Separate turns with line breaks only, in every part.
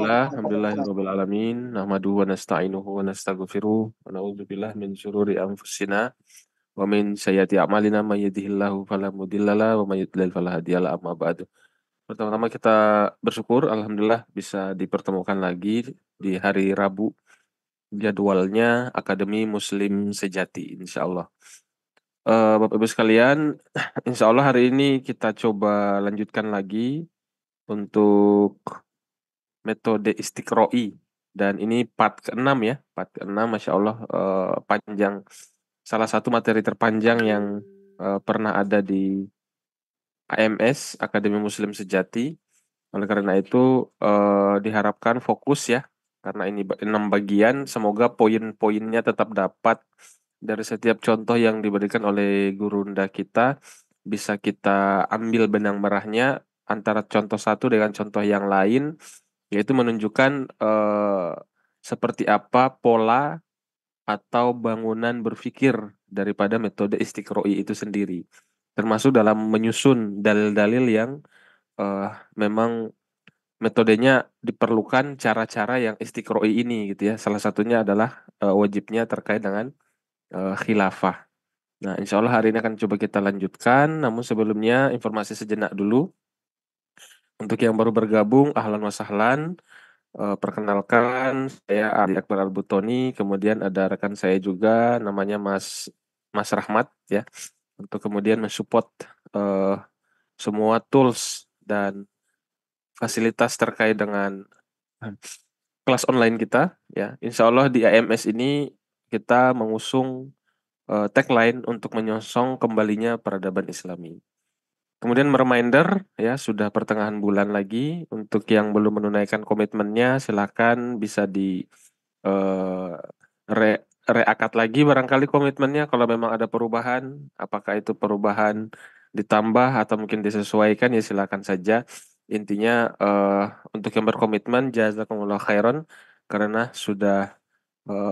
Alhamdulillahirabbil alamin. Nahmaduhu wa nasta'inuhu wa nastaghfiruh wa na'udzubillahi min syururi anfusina wa min sayyiati a'malina may yahdihillahu fala mudhillalah wa may yudlil fala hadiyalah amma ba'du. Pertama-tama kita bersyukur alhamdulillah bisa dipertemukan lagi di hari Rabu. Jadwalnya Akademi Muslim Sejati insyaallah. Bapak Ibu sekalian, insyaallah hari ini kita coba lanjutkan lagi untuk metode istiqroi, dan ini part ke-6 ya, part ke-6 Masya Allah, panjang, salah satu materi terpanjang yang pernah ada di AMS, Akademi Muslim Sejati. Oleh karena itu diharapkan fokus ya, karena ini 6 bagian, semoga poin-poinnya tetap dapat dari setiap contoh yang diberikan oleh gurunda kita, bisa kita ambil benang merahnya antara contoh satu dengan contoh yang lain, yaitu menunjukkan seperti apa pola atau bangunan berpikir daripada metode istiqroi itu sendiri, termasuk dalam menyusun dalil-dalil yang memang metodenya diperlukan cara-cara yang istiqroi ini gitu ya. Salah satunya adalah wajibnya terkait dengan khilafah. Nah, insya Allah hari ini akan coba kita lanjutkan, namun sebelumnya informasi sejenak dulu. Untuk yang baru bergabung, ahlan wa sahlan. Perkenalkan, saya Ali Akbar Al-Butoni, kemudian ada rekan saya juga namanya Mas Rahmat ya, untuk kemudian mensupport semua tools dan fasilitas terkait dengan kelas online kita ya. Insya Allah di AMS ini kita mengusung tagline untuk menyongsong kembalinya peradaban Islami. Kemudian reminder ya, sudah pertengahan bulan lagi, untuk yang belum menunaikan komitmennya silakan bisa di reakat lagi barangkali komitmennya kalau memang ada perubahan, apakah itu perubahan ditambah atau mungkin disesuaikan ya silakan saja. Intinya untuk yang berkomitmen jazakumullah khairan karena sudah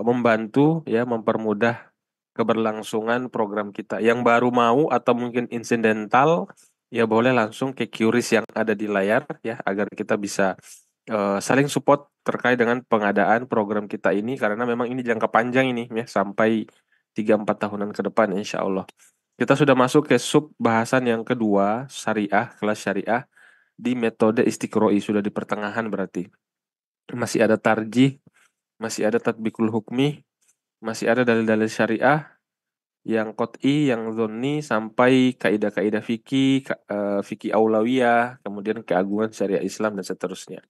membantu ya, mempermudah keberlangsungan program kita. Yang baru mau atau mungkin insidental ya boleh langsung ke QRIS yang ada di layar ya, agar kita bisa saling support terkait dengan pengadaan program kita ini, karena memang ini jangka panjang ini ya, sampai 3-4 tahunan ke depan insya Allah. Kita sudah masuk ke sub bahasan yang kedua, syariah, kelas syariah di metode istiqroi, sudah di pertengahan berarti. Masih ada tarjih, masih ada tatbikul hukmi, masih ada dalil-dalil syariah yang qot'i, yang zonni, sampai kaidah-kaidah fikih, fikih aulawiyah, kemudian keagungan syariah Islam dan seterusnya.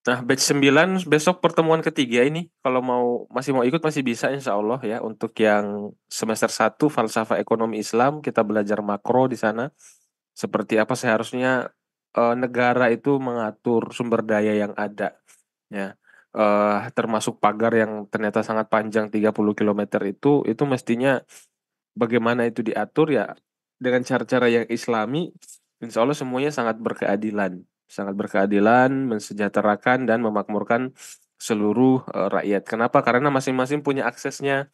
Nah, batch 9 besok pertemuan ketiga ini, kalau masih mau ikut masih bisa insya Allah ya. Untuk yang semester 1 falsafah ekonomi Islam, kita belajar makro di sana. Seperti apa seharusnya negara itu mengatur sumber daya yang ada ya. Termasuk pagar yang ternyata sangat panjang 30 km itu mestinya bagaimana itu diatur ya, dengan cara-cara yang Islami. Insya Allah semuanya sangat berkeadilan, mensejahterakan dan memakmurkan seluruh rakyat. Kenapa? Karena masing-masing punya aksesnya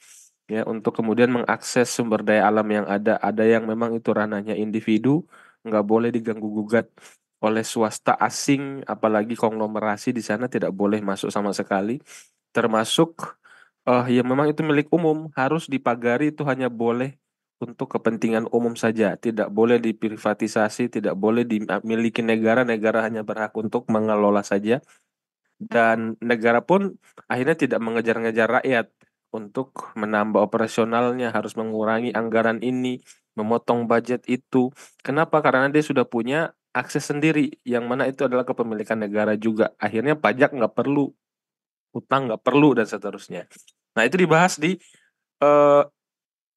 ya, untuk kemudian mengakses sumber daya alam yang ada. Ada yang memang itu ranahnya individu, nggak boleh diganggu gugat oleh swasta asing, apalagi konglomerasi di sana tidak boleh masuk sama sekali. Termasuk yang memang itu milik umum, harus dipagari, itu hanya boleh untuk kepentingan umum saja, tidak boleh diprivatisasi, tidak boleh dimiliki negara. Negara hanya berhak untuk mengelola saja, dan negara pun akhirnya tidak mengejar-ngejar rakyat untuk menambah operasionalnya, harus mengurangi anggaran ini, memotong budget itu. Kenapa? Karena dia sudah punya akses sendiri, yang mana itu adalah kepemilikan negara juga. Akhirnya pajak nggak perlu, utang nggak perlu, dan seterusnya. Nah, itu dibahas di eh,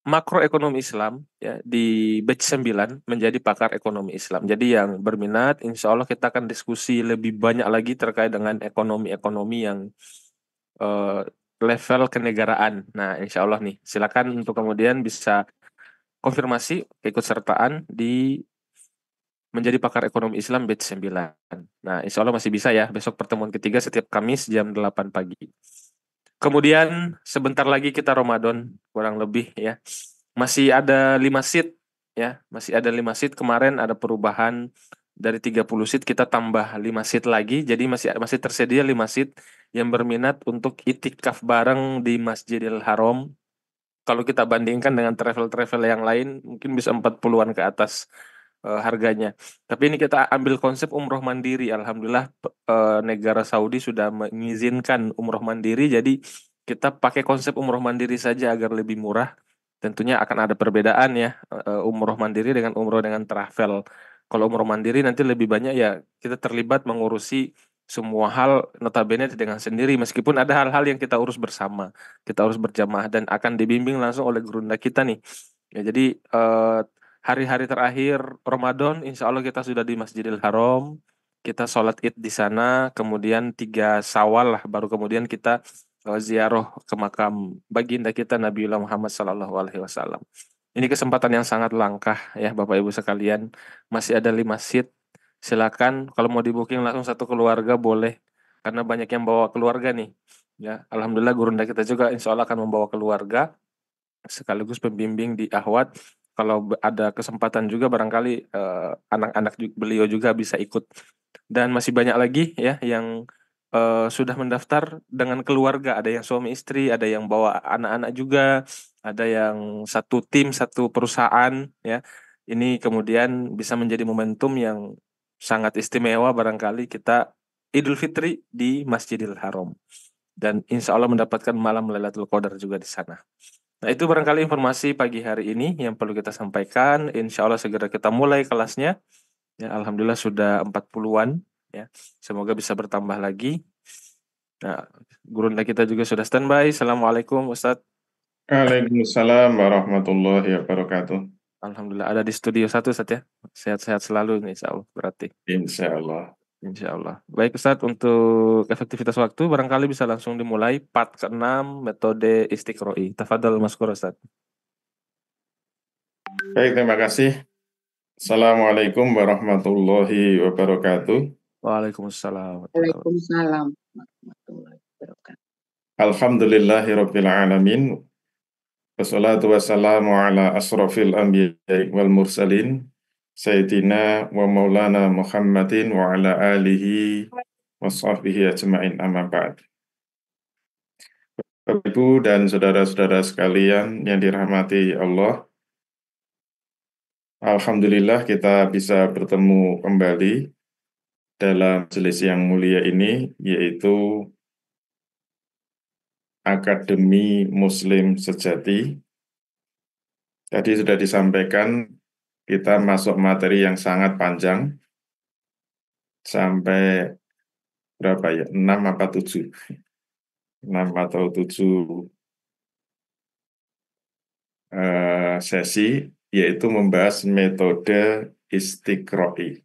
makroekonomi Islam ya, di batch 9 menjadi pakar ekonomi Islam. Jadi yang berminat, insya Allah kita akan diskusi lebih banyak lagi terkait dengan ekonomi-ekonomi yang eh, level kenegaraan. Nah, insya Allah nih, silakan untuk kemudian bisa konfirmasi keikutsertaan di menjadi pakar ekonomi Islam batch 9. Nah, insya Allah masih bisa ya, besok pertemuan ketiga setiap Kamis jam 8 pagi. Kemudian sebentar lagi kita Ramadan, kurang lebih ya. Masih ada 5 seat ya, masih ada 5 seat. Kemarin ada perubahan dari 30 seat kita tambah 5 seat lagi, jadi masih tersedia 5 seat yang berminat untuk itikaf bareng di Masjidil Haram. Kalau kita bandingkan dengan travel-travel yang lain, mungkin bisa 40-an ke atas harganya. Tapi ini kita ambil konsep umroh mandiri. Alhamdulillah negara Saudi sudah mengizinkan umroh mandiri, jadi kita pakai konsep umroh mandiri saja agar lebih murah. Tentunya akan ada perbedaan ya, umroh mandiri dengan umroh dengan travel. Kalau umroh mandiri nanti lebih banyak ya kita terlibat mengurusi semua hal notabene dengan sendiri, meskipun ada hal-hal yang kita urus bersama, kita urus berjamaah dan akan dibimbing langsung oleh gurunda kita nih. Ya, jadi hari-hari terakhir Ramadan, insya Allah kita sudah di Masjidil Haram, kita sholat Id di sana, kemudian 3 Syawal lah, baru kemudian kita ziarah ke makam baginda kita Nabiullah Muhammad SAW. Ini kesempatan yang sangat langka ya Bapak Ibu sekalian. Masih ada 5 seat. Silakan kalau mau di booking langsung satu keluarga boleh. Karena banyak yang bawa keluarga nih. Ya, alhamdulillah gurunda kita juga insya Allah akan membawa keluarga sekaligus pembimbing di Ahwat. Kalau ada kesempatan juga barangkali anak-anak beliau juga bisa ikut. Dan masih banyak lagi ya yang sudah mendaftar dengan keluarga. Ada yang suami istri, ada yang bawa anak-anak juga, ada yang satu tim, satu perusahaan ya. Ini kemudian bisa menjadi momentum yang sangat istimewa barangkali kita Idul Fitri di Masjidil Haram. Dan insya Allah mendapatkan malam Lailatul Qadar juga di sana. Nah, itu barangkali informasi pagi hari ini yang perlu kita sampaikan. Insya Allah segera kita mulai kelasnya. Ya, alhamdulillah sudah 40-an. Ya, semoga bisa bertambah lagi. Nah, gurunda kita juga sudah standby. Assalamualaikum Ustadz.
Waalaikumsalam warahmatullahi wabarakatuh.
Alhamdulillah ada di studio 1 Ustadz ya. Sehat-sehat selalu nih insya Allah berarti.
Insya Allah.
Insya Allah. Baik Ustadz, untuk efektivitas waktu barangkali bisa langsung dimulai part ke-6 metode Istiqroi. Tafadhal Maskur Ustadz.
Baik, terima kasih. Assalamualaikum warahmatullahi wabarakatuh.
Waalaikumsalam.
Waalaikumsalam warahmatullahi wabarakatuh.
Alhamdulillahirabbil alamin. Wassalatu wassalamu ala asrofil anbiya'i wal mursalin. Sayyidina wa maulana Muhammadin wa ala alihi wa sahbihi ajma'in amma ba'd. Bapak Ibu dan saudara-saudara sekalian yang dirahmati Allah, alhamdulillah kita bisa bertemu kembali dalam majelis yang mulia ini, yaitu Akademi Muslim Sejati. Tadi sudah disampaikan, kita masuk materi yang sangat panjang, sampai berapa ya, 6 apa 7? 6 atau 7 sesi, yaitu membahas metode Istiqroi.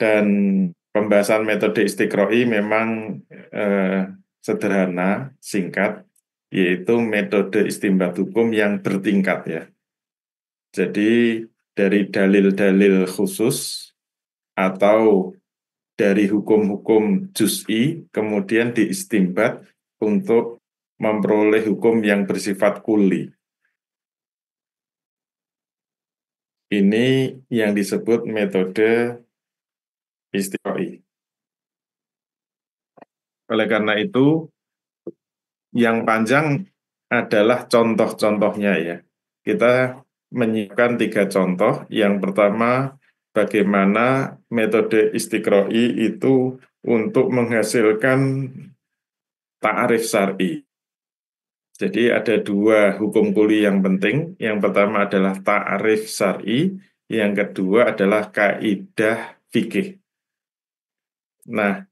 Dan pembahasan metode Istiqroi memang sederhana, singkat, yaitu metode istinbat hukum yang bertingkat ya. Jadi dari dalil-dalil khusus atau dari hukum-hukum juz'i kemudian diistinbat untuk memperoleh hukum yang bersifat kuli. Ini yang disebut metode Istiqroi. Oleh karena itu, yang panjang adalah contoh-contohnya ya. Kita menyiapkan 3 contoh. Yang pertama, bagaimana metode Istiqroi itu untuk menghasilkan ta'arif syar'i. Jadi ada 2 hukum kuli yang penting. Yang pertama adalah ta'arif syar'i, yang kedua adalah kaidah fikih. Nah,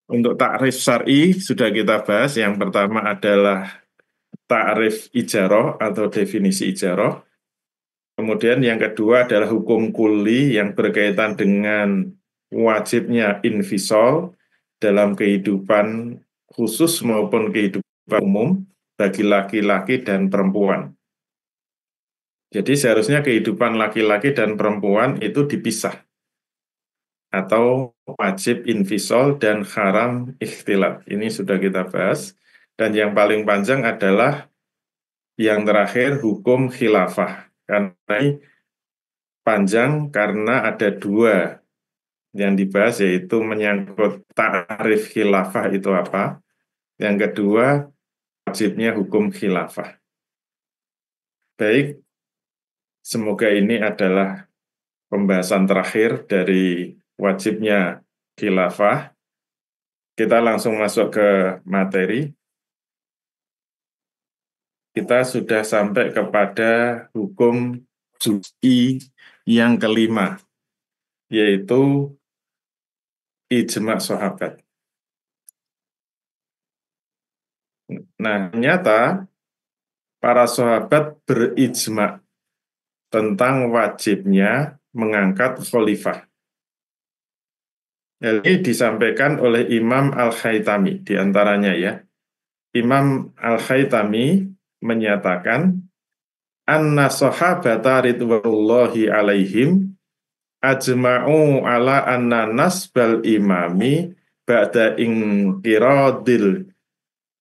untuk ta'rif syar'i sudah kita bahas. Yang pertama adalah ta'rif ijarah atau definisi ijarah. Kemudian yang kedua adalah hukum kuli yang berkaitan dengan wajibnya infisal dalam kehidupan khusus maupun kehidupan umum bagi laki-laki dan perempuan. Jadi seharusnya kehidupan laki-laki dan perempuan itu dipisah, atau wajib infisal dan haram ikhtilat. Ini sudah kita bahas. Dan yang paling panjang adalah yang terakhir hukum khilafah. Karena panjang karena ada dua yang dibahas, yaitu menyangkut ta'rif khilafah itu apa. Yang kedua, wajibnya hukum khilafah. Baik, semoga ini adalah pembahasan terakhir dari wajibnya khilafah. Kita langsung masuk ke materi. Kita sudah sampai kepada hukum juz'i yang kelima, yaitu ijma' sahabat. Nah, ternyata para sahabat berijma' tentang wajibnya mengangkat khalifah. Ini disampaikan oleh Imam Al-Haytami diantaranya ya. Imam Al-Haytami menyatakan anna sahabata ridwanullahi alaihim ajma'u ala anna nasbal imami ba'da inqiradil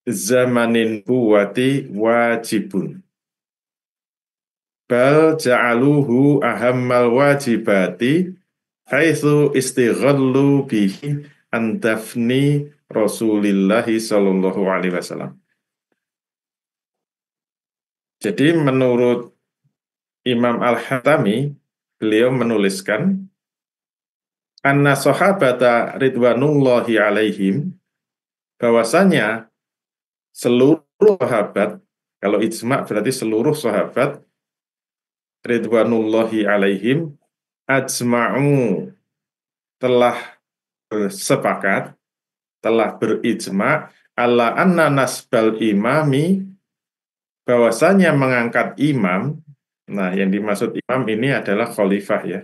zamanin buwati wajibun. Bal ja'aluhu ahammal wajibati haitsu istighallu bihi an dafni Rasulillahi sallallahu alaihi wasallam. Jadi menurut Imam Al-Haytami, beliau menuliskan anna sahabata ridwanullahi alaihim, bahwasanya seluruh sahabat, kalau ijma' berarti seluruh sahabat ridwanullahi alaihim ajma'u, telah bersepakat, telah berijma' ala anna nasbal imami, bahwasanya mengangkat imam. Nah, yang dimaksud imam ini adalah khalifah ya.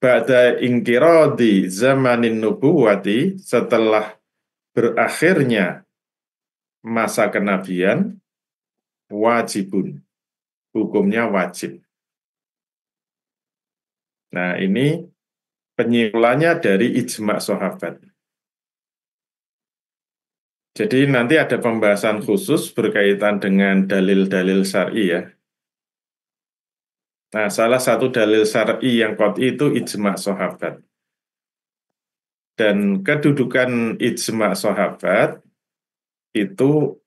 Ba'da inqiradi zamanin nubuwati, setelah berakhirnya masa kenabian, wajibun, hukumnya wajib. Nah, ini penyimpulannya dari ijma' sahabat. Jadi nanti ada pembahasan khusus berkaitan dengan dalil-dalil syar'i ya. Nah, salah satu dalil syar'i yang qat'i itu ijma' sahabat. Dan kedudukan ijma' sahabat itu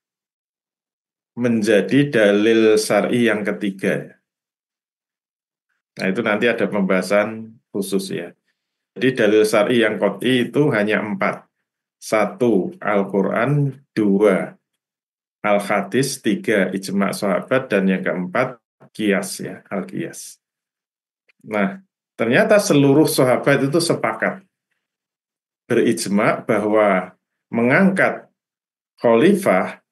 menjadi dalil syar'i yang ketiga. Nah, itu nanti ada pembahasan khusus ya. Jadi dalil syar'i yang qat'i itu hanya 4. 1. Al-Quran, 2. Al-Hadis, 3. Ijma' sahabat, dan yang keempat qiyas ya, al-qiyas. Nah, ternyata seluruh sahabat itu sepakat berijma' bahwa mengangkat khalifah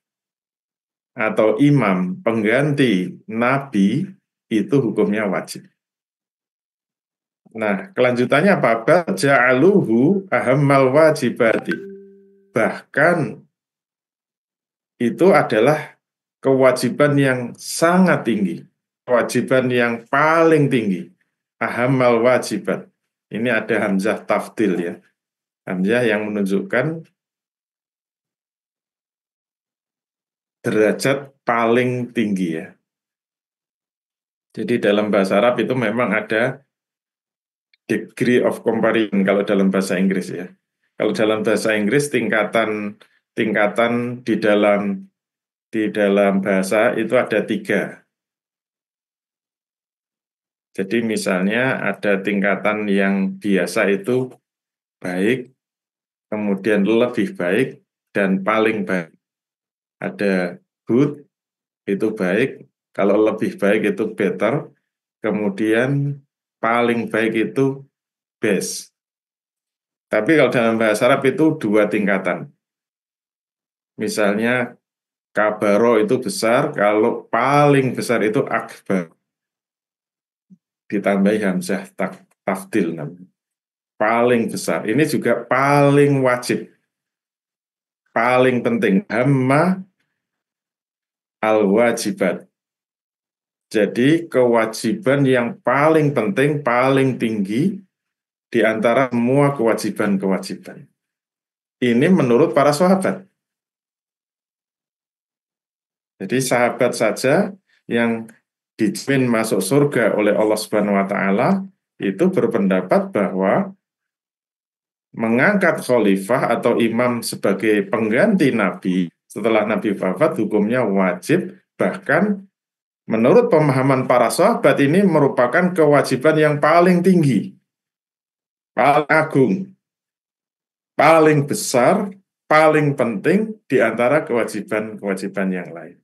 atau imam pengganti nabi itu hukumnya wajib. Nah, kelanjutannya apa? Ja'aluhu ahammal wajibati. Bahkan itu adalah kewajiban yang sangat tinggi, kewajiban yang paling tinggi, ahammal wajibat. Ini ada hamzah tafdil ya, hamzah yang menunjukkan derajat paling tinggi ya. Jadi dalam bahasa Arab itu memang ada degree of comparison kalau dalam bahasa Inggris ya. Kalau dalam bahasa Inggris tingkatan di dalam bahasa itu ada 3. Jadi misalnya ada tingkatan yang biasa itu baik, kemudian lebih baik, dan paling baik. Ada good, itu baik, kalau lebih baik itu better, kemudian paling baik itu best. Tapi kalau dalam bahasa Arab itu 2 tingkatan. Misalnya kabaro itu besar, kalau paling besar itu akbar. Ditambahi hamzah tafdil namanya. Paling besar. Ini juga paling wajib. Paling penting. Hamma al-wajibat. Jadi kewajiban yang paling penting, paling tinggi di antara semua kewajiban-kewajiban. Ini menurut para sahabat. Jadi sahabat saja yang dijamin masuk surga oleh Allah Subhanahu wa taala, itu berpendapat bahwa mengangkat khalifah atau imam sebagai pengganti nabi setelah nabi wafat hukumnya wajib, bahkan menurut pemahaman para sahabat ini merupakan kewajiban yang paling tinggi, paling agung, paling besar, paling penting di antara kewajiban-kewajiban yang lain.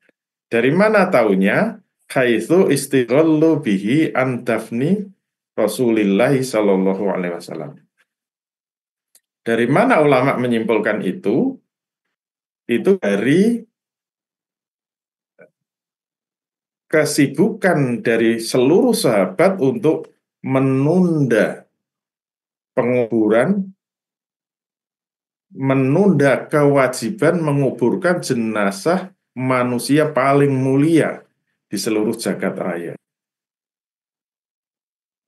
Dari mana taunya? Haitsu istighallu bihi an dafni Rasulillah sallallahu alaihi wasallam. Dari mana ulama menyimpulkan itu? Itu dari kesibukan dari seluruh sahabat untuk menunda penguburan, menunda kewajiban menguburkan jenazah manusia paling mulia di seluruh jagat raya.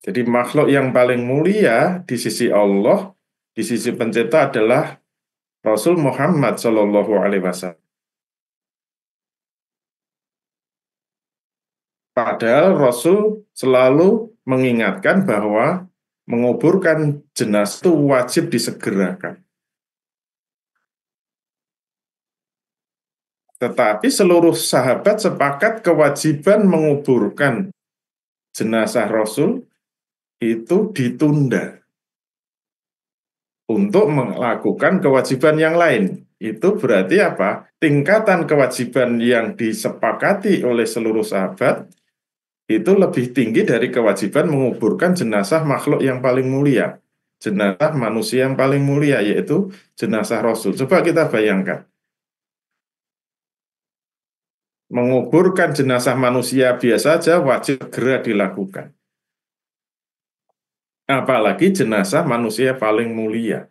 Jadi makhluk yang paling mulia di sisi Allah, di sisi pencipta adalah Rasul Muhammad Shallallahu Alaihi Wasallam. Padahal Rasul selalu mengingatkan bahwa menguburkan jenazah itu wajib disegerakan. Tetapi seluruh sahabat sepakat kewajiban menguburkan jenazah Rasul itu ditunda untuk melakukan kewajiban yang lain. Itu berarti apa? Tingkatan kewajiban yang disepakati oleh seluruh sahabat itu lebih tinggi dari kewajiban menguburkan jenazah makhluk yang paling mulia, jenazah manusia yang paling mulia, yaitu jenazah Rasul. Coba kita bayangkan. Menguburkan jenazah manusia biasa saja wajib segera dilakukan. Apalagi jenazah manusia paling mulia.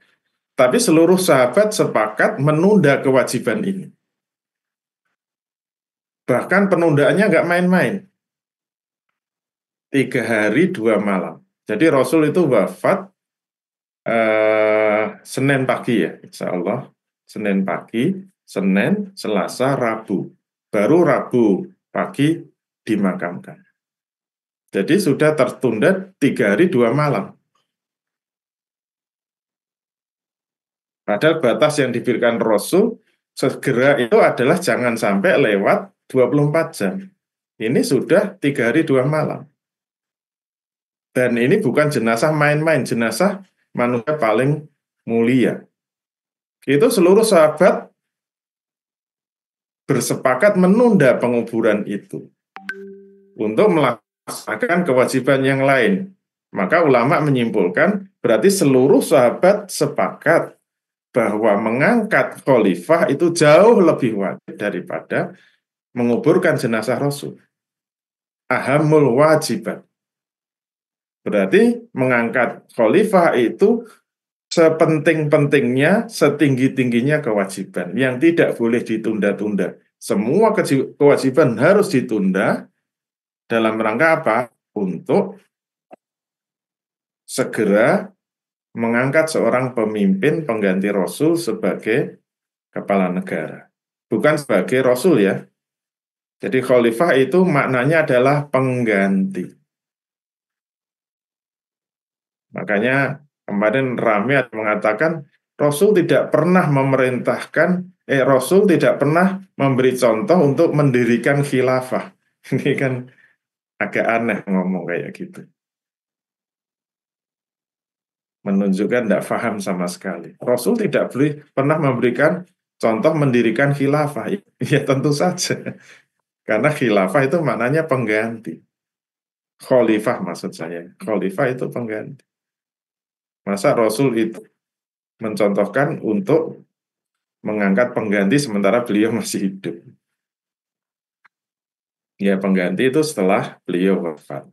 Tapi seluruh sahabat sepakat menunda kewajiban ini. Bahkan penundaannya nggak main-main. 3 hari 2 malam. Jadi Rasul itu wafat Senin pagi ya, insya Allah. Senin pagi, Senin, Selasa, Rabu. Baru Rabu pagi dimakamkan. Jadi sudah tertunda 3 hari 2 malam. Padahal batas yang diberikan Rasul segera itu adalah jangan sampai lewat 24 jam. Ini sudah 3 hari 2 malam. Dan ini bukan jenazah main-main, jenazah manusia paling mulia. Itu seluruh sahabat bersepakat menunda penguburan itu untuk melaksanakan kewajiban yang lain. Maka ulama menyimpulkan berarti seluruh sahabat sepakat bahwa mengangkat khalifah itu jauh lebih wajib daripada menguburkan jenazah Rasul. Ahamul wajibat. Berarti mengangkat khalifah itu sepenting-pentingnya, setinggi-tingginya kewajiban yang tidak boleh ditunda-tunda. Semua kewajiban harus ditunda dalam rangka apa? Untuk segera mengangkat seorang pemimpin pengganti Rasul sebagai kepala negara. Bukan sebagai Rasul ya. Jadi khalifah itu maknanya adalah pengganti. Makanya kemarin ramai mengatakan Rasul tidak pernah memerintahkan, Rasul tidak pernah memberi contoh untuk mendirikan khilafah. Ini kan agak aneh ngomong kayak gitu. Menunjukkan tidak paham sama sekali. Rasul tidak pernah memberikan contoh mendirikan khilafah. Ya tentu saja. Karena khilafah itu maknanya pengganti. Khalifah maksud saya. Khalifah itu pengganti. Masa Rasul itu mencontohkan untuk mengangkat pengganti sementara beliau masih hidup. Ya pengganti itu setelah beliau wafat.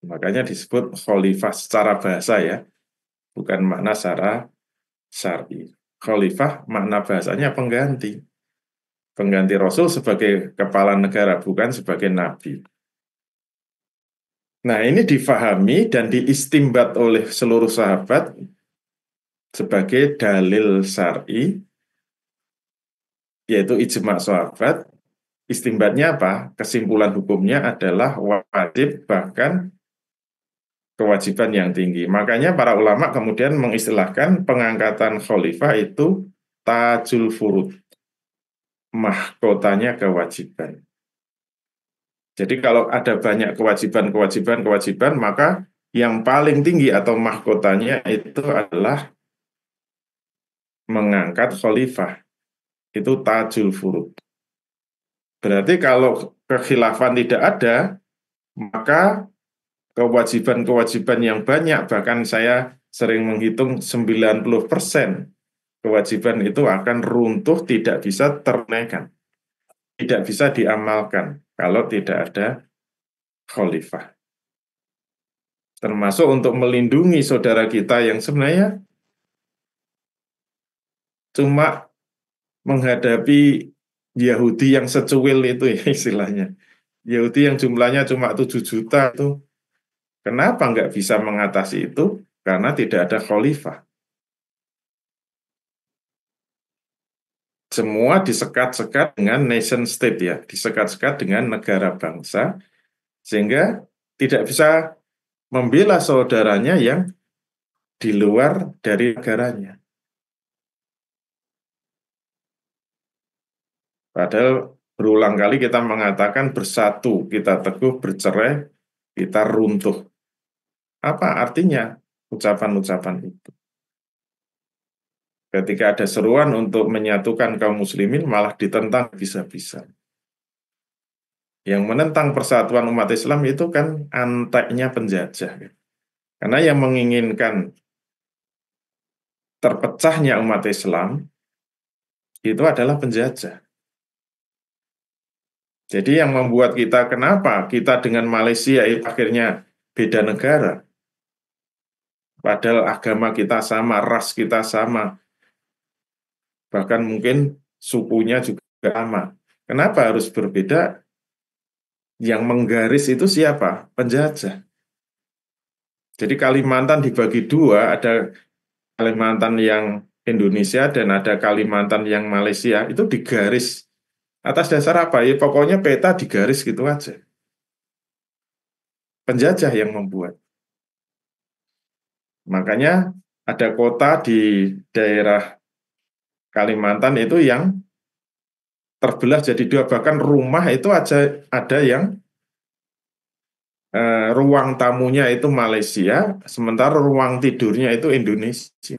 Makanya disebut khalifah secara bahasa ya. Bukan makna secara syar'i. Khalifah makna bahasanya pengganti. Pengganti Rasul sebagai kepala negara, bukan sebagai nabi. Nah ini difahami dan diistimbat oleh seluruh sahabat sebagai dalil syar'i, yaitu ijma' sahabat, istimbatnya apa? Kesimpulan hukumnya adalah wajib, bahkan kewajiban yang tinggi. Makanya para ulama kemudian mengistilahkan pengangkatan khalifah itu tajul furud, mahkotanya kewajiban. Jadi kalau ada banyak kewajiban, maka yang paling tinggi atau mahkotanya itu adalah mengangkat khalifah. Itu tajul furud. Berarti kalau kekhilafan tidak ada, maka kewajiban-kewajiban yang banyak, bahkan saya sering menghitung 90% kewajiban itu akan runtuh, tidak bisa terunaikan, tidak bisa diamalkan kalau tidak ada khalifah. Termasuk untuk melindungi saudara kita yang sebenarnya cuma menghadapi Yahudi yang secuil itu ya istilahnya. Yahudi yang jumlahnya cuma 7 juta itu, kenapa nggak bisa mengatasi itu? Karena tidak ada khalifah. Semua disekat-sekat dengan nation state ya, disekat-sekat dengan negara bangsa, sehingga tidak bisa membela saudaranya yang di luar dari negaranya. Padahal berulang kali kita mengatakan bersatu, kita teguh, bercerai, kita runtuh. Apa artinya ucapan-ucapan itu? Ketika ada seruan untuk menyatukan kaum muslimin, malah ditentang bisa-bisa. Yang menentang persatuan umat Islam itu kan anteknya penjajah. Karena yang menginginkan terpecahnya umat Islam itu adalah penjajah. Jadi yang membuat kita, kenapa kita dengan Malaysia itu akhirnya beda negara? Padahal agama kita sama, ras kita sama, bahkan mungkin sukunya juga sama. Kenapa harus berbeda? Yang menggaris itu siapa? Penjajah. Jadi Kalimantan dibagi dua, ada Kalimantan yang Indonesia dan ada Kalimantan yang Malaysia, itu digaris. Atas dasar apa? Ya pokoknya peta digaris gitu aja. Penjajah yang membuat. Makanya ada kota di daerah Kalimantan itu yang terbelah jadi dua, bahkan rumah itu ada yang ruang tamunya itu Malaysia, sementara ruang tidurnya itu Indonesia.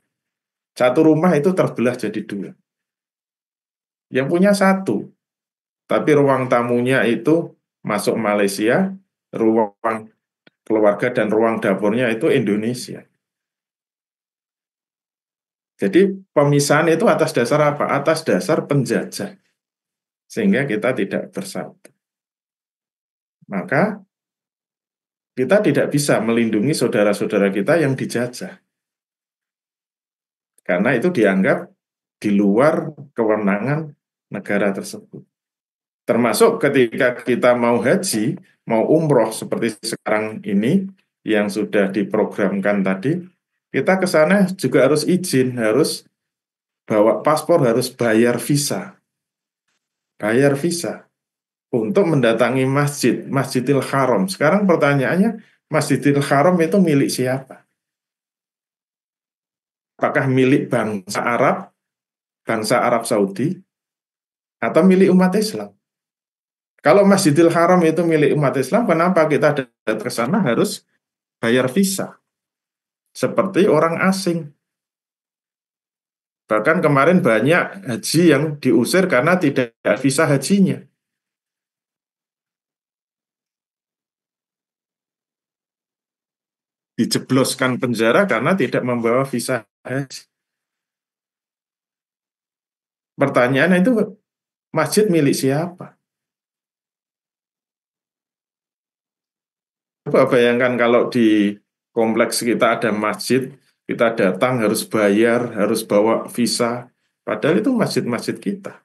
Satu rumah itu terbelah jadi dua. Yang punya satu, tapi ruang tamunya itu masuk Malaysia, ruang keluarga dan ruang dapurnya itu Indonesia. Jadi pemisahan itu atas dasar apa? Atas dasar penjajah. Sehingga kita tidak bersatu. Maka kita tidak bisa melindungi saudara-saudara kita yang dijajah. Karena itu dianggap di luar kewenangan negara tersebut. Termasuk ketika kita mau haji, mau umroh seperti sekarang ini, yang sudah diprogramkan tadi, kita ke sana juga harus izin, harus bawa paspor, harus bayar visa. Bayar visa untuk mendatangi masjid, Masjidil Haram. Sekarang pertanyaannya, Masjidil Haram itu milik siapa? Apakah milik bangsa Arab Saudi, atau milik umat Islam? Kalau Masjidil Haram itu milik umat Islam, kenapa kita datang ke sana harus bayar visa? Seperti orang asing. Bahkan kemarin banyak haji yang diusir karena tidak ada visa hajinya. Dijebloskan penjara karena tidak membawa visa haji. Pertanyaannya itu, masjid milik siapa? Coba bayangkan kalau di kompleks kita ada masjid, kita datang harus bayar, harus bawa visa, padahal itu masjid-masjid kita.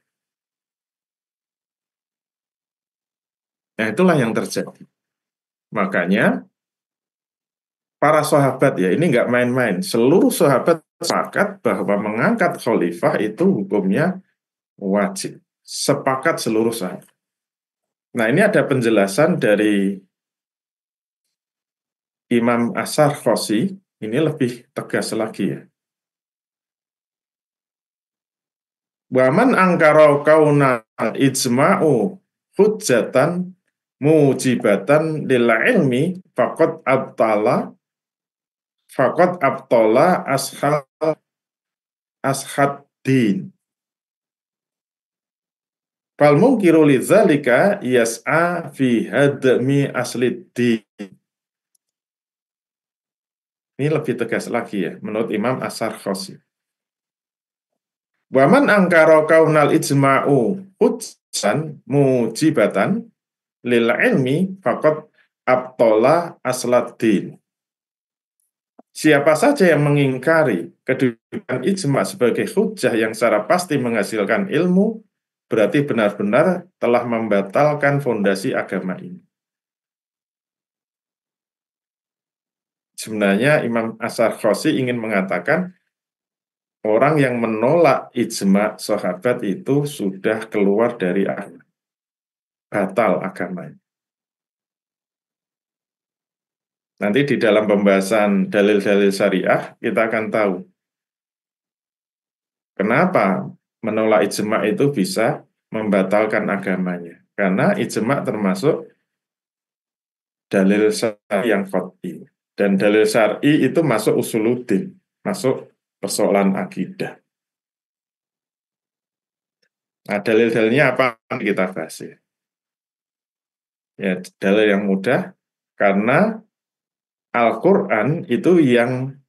Nah, itulah yang terjadi. Makanya, para sahabat ya, ini nggak main-main. Seluruh sahabat sepakat bahwa mengangkat khalifah itu hukumnya wajib. Sepakat seluruh sahabat. Nah, ini ada penjelasan dari Imam Asy-Syarqosi, ini lebih tegas lagi ya. Waman angkara kauna ijma'u hujjatan mujibatan lil ilmi faqad abtala ashad din. Fal mungkiru lidzalika yas'a fi hadmi aslid din. Ini lebih tegas lagi ya, menurut Imam Asy-Syarqosi. Waman angkara kaunal ijma'u hujjan mujibatan lil ilmi faqad abtala asladdin. Siapa saja yang mengingkari kedudukan ijma' sebagai hujjah yang secara pasti menghasilkan ilmu, berarti benar-benar telah membatalkan fondasi agama ini. Sebenarnya Imam Asy-Syarqosi ingin mengatakan orang yang menolak ijma' sahabat itu sudah keluar dari agama, batal agamanya. Nanti di dalam pembahasan dalil-dalil syariah kita akan tahu kenapa menolak ijma' itu bisa membatalkan agamanya. Karena ijma' termasuk dalil syar'i yang qat'i. Dan dalil syar'i itu masuk usuluddin, masuk persoalan akidah. Nah, dalil-dalilnya apa kita bahas ya? Ya, dalil yang mudah karena Al-Quran itu yang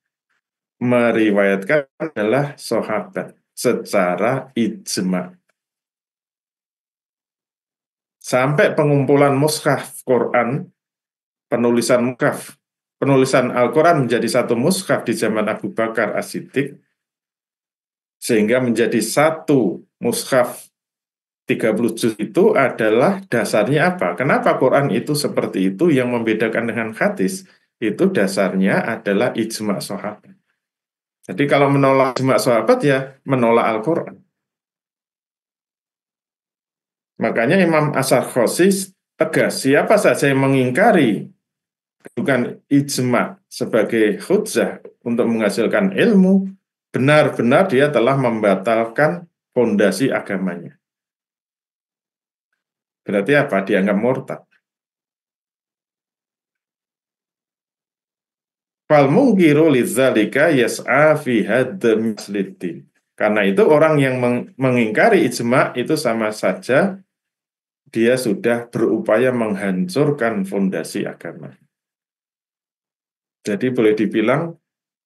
meriwayatkan adalah sahabat secara ijma'. Sampai pengumpulan mushaf Quran, penulisan Al-Quran menjadi satu mushaf di zaman Abu Bakar As-Siddiq, sehingga menjadi satu mushaf 30 juz itu adalah dasarnya apa? Kenapa Quran itu seperti itu? Yang membedakan dengan hadis itu dasarnya adalah ijma' sahabat. Jadi kalau menolak ijma' sahabat ya menolak Al-Quran. Makanya Imam Asy-Syarqosi tegas, siapa saja yang mengingkari kedudukan ijma' sebagai hujjah untuk menghasilkan ilmu, benar-benar dia telah membatalkan fondasi agamanya. Berarti apa? Dianggap murtad. Fal mungkiru lidzalika yas'a fi hadmi aslid. Karena itu orang yang mengingkari ijma' itu sama saja dia sudah berupaya menghancurkan fondasi agama. Jadi boleh dibilang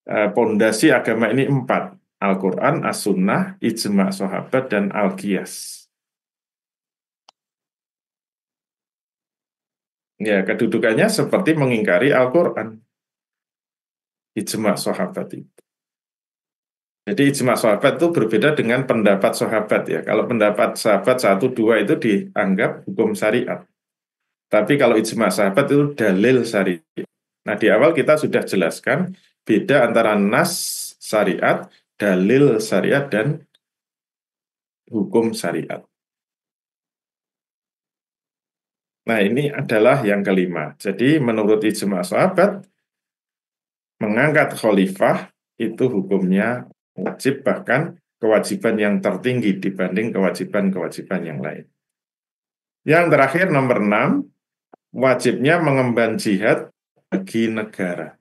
fondasi agama ini 4. Al-Quran, As-Sunnah, Ijma' Sahabat, dan Al-Qiyas. Ya, kedudukannya seperti mengingkari Al-Quran. Ijma' Sahabat itu. Jadi Ijma' Sahabat itu berbeda dengan pendapat sahabat ya. Kalau pendapat sahabat 1, 2 itu dianggap hukum syariat. Tapi kalau Ijma' Sahabat itu dalil syariat. Nah, di awal kita sudah jelaskan beda antara nas syariat, dalil syariat, dan hukum syariat. Nah, ini adalah yang kelima. Jadi, menurut ijma' sahabat, mengangkat khalifah itu hukumnya wajib, bahkan kewajiban yang tertinggi dibanding kewajiban-kewajiban yang lain. Yang terakhir, nomor 6, wajibnya mengemban jihad bagi negara.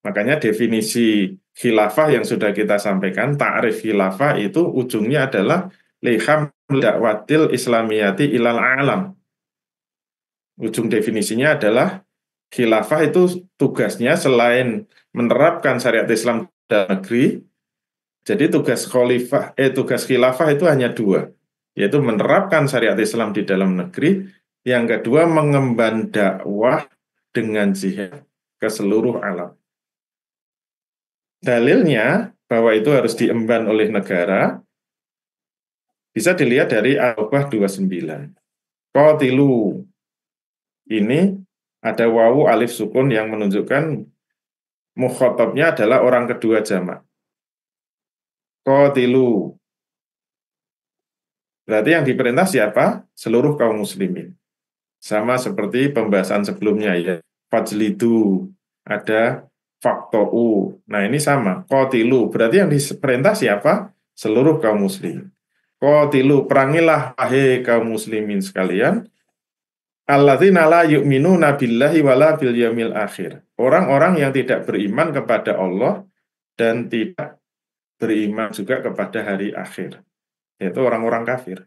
Makanya definisi khilafah yang sudah kita sampaikan, ta'rif khilafah itu ujungnya adalah liham dakwatil islamiyati ilal alam. Ujung definisinya adalah khilafah itu tugasnya selain menerapkan syariat Islam dalam negeri, jadi tugas khilafah itu hanya 2, yaitu menerapkan syariat Islam di dalam negeri, yang kedua mengemban dakwah dengan jihad ke seluruh alam. Dalilnya bahwa itu harus diemban oleh negara bisa dilihat dari Al-Baqarah 29. Qatilu, ini ada wawu alif sukun yang menunjukkan mukhatabnya adalah orang kedua jamak. Qatilu, Berarti yang diperintah siapa? Seluruh kaum muslimin. Sama seperti pembahasan sebelumnya ya. Fajlidu, ada fakto'u. Nah ini sama, qatilu. Berarti yang diperintah siapa? Seluruh kaum muslimin. Qatilu, perangilah wahai kaum muslimin sekalian. Alladzina la yu'minuna billahi wala bil yaumil akhir. Orang-orang yang tidak beriman kepada Allah dan tidak beriman juga kepada hari akhir. Yaitu orang-orang kafir.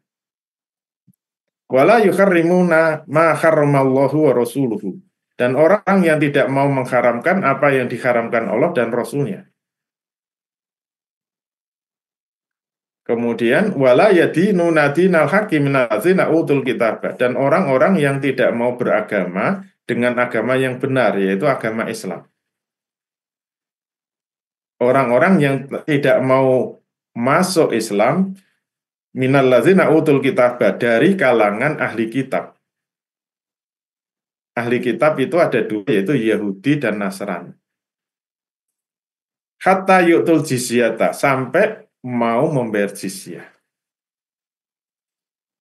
Wala yuharrimuna ma harramallahu wa rasuluhu. Dan orang yang tidak mau mengharamkan apa yang diharamkan Allah dan Rasulnya. Kemudian wala yadinuna dinal haqqi minal ladzina utul kitab. Dan orang-orang yang tidak mau beragama dengan agama yang benar, yaitu agama Islam. Orang-orang yang tidak mau masuk Islam minal ladzina utul kitab, dari kalangan ahli kitab. Ahli kitab itu ada dua, yaitu Yahudi dan Nasrani. Hatta yu'tul jizyata, sampai mau membayar jizyah.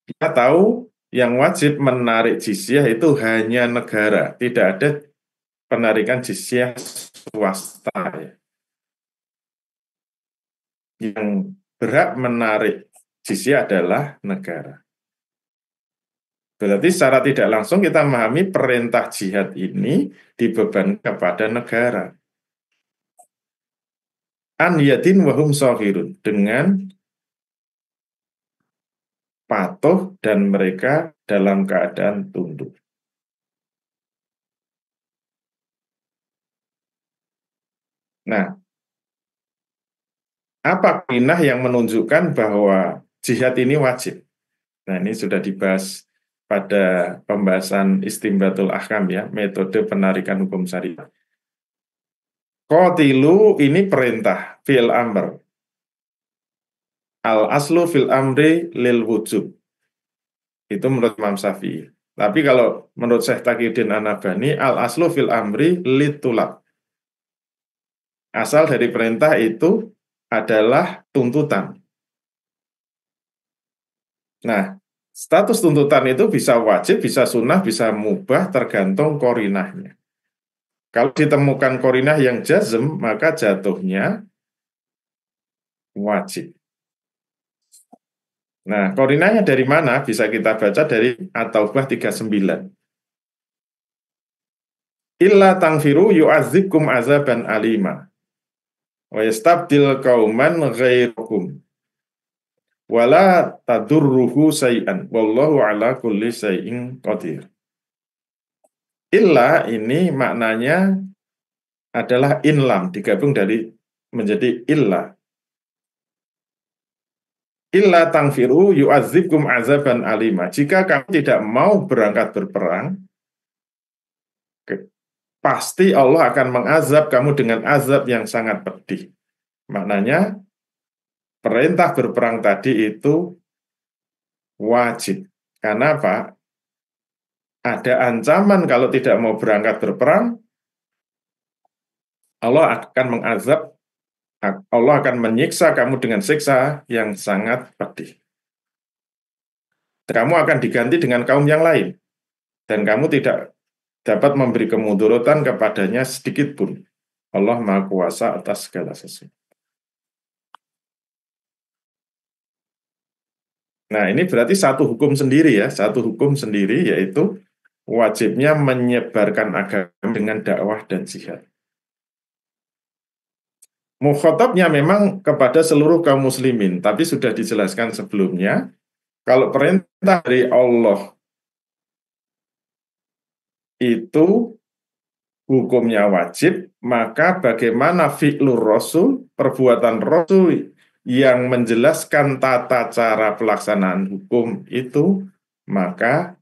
Kita tahu yang wajib menarik jizyah itu hanya negara, tidak ada penarikan jizyah swasta. Yang berhak menarik jizyah adalah negara. Berarti secara tidak langsung kita memahami perintah jihad ini dibebankan kepada negara. An yadin wahum sohirun, dengan patuh dan mereka dalam keadaan tunduk. Nah, apa karinah yang menunjukkan bahwa jihad ini wajib? Nah, ini sudah dibahas pada pembahasan Istimbatul Ahkam ya, metode penarikan hukum syariat. Qatilu ini perintah fil amr. Al aslu fil amri lil wujub. Itu menurut Imam Syafi'i. Tapi kalau menurut Syekh Taqiyuddin An-Nabhani, al aslu fil amri litulab. Asal dari perintah itu adalah tuntutan. Nah, status tuntutan itu bisa wajib, bisa sunnah, bisa mubah, tergantung korinahnya. Kalau ditemukan korinah yang jazm, maka jatuhnya wajib. Nah, korinahnya dari mana? Bisa kita baca dari At-Taubah 39. Illa tangfiru yu'adzibkum azaban alima wa yastabdil qauman ghairakum wala tadurruhu say'an wallahu ala kulli say'in qadir. Illa ini maknanya adalah inlam, digabung dari menjadi illa. Illa tangfiru yu'adzibkum azaban alima. Jika kamu tidak mau berangkat berperang, pasti Allah akan mengazab kamu dengan azab yang sangat pedih. Maknanya, perintah berperang tadi itu wajib. Karena apa? Ada ancaman kalau tidak mau berangkat berperang, Allah akan mengazab, Allah akan menyiksa kamu dengan siksa yang sangat pedih. Kamu akan diganti dengan kaum yang lain. Dan kamu tidak dapat memberi kemudaratan kepadanya sedikit pun. Allah Maha Kuasa atas segala sesuatu. Nah, ini berarti satu hukum sendiri ya, satu hukum sendiri, yaitu wajibnya menyebarkan agama dengan dakwah dan jihad. Mukhatabnya memang kepada seluruh kaum muslimin, tapi sudah dijelaskan sebelumnya, kalau perintah dari Allah itu hukumnya wajib, maka bagaimana fi'lur rasul, perbuatan rasul yang menjelaskan tata cara pelaksanaan hukum itu, maka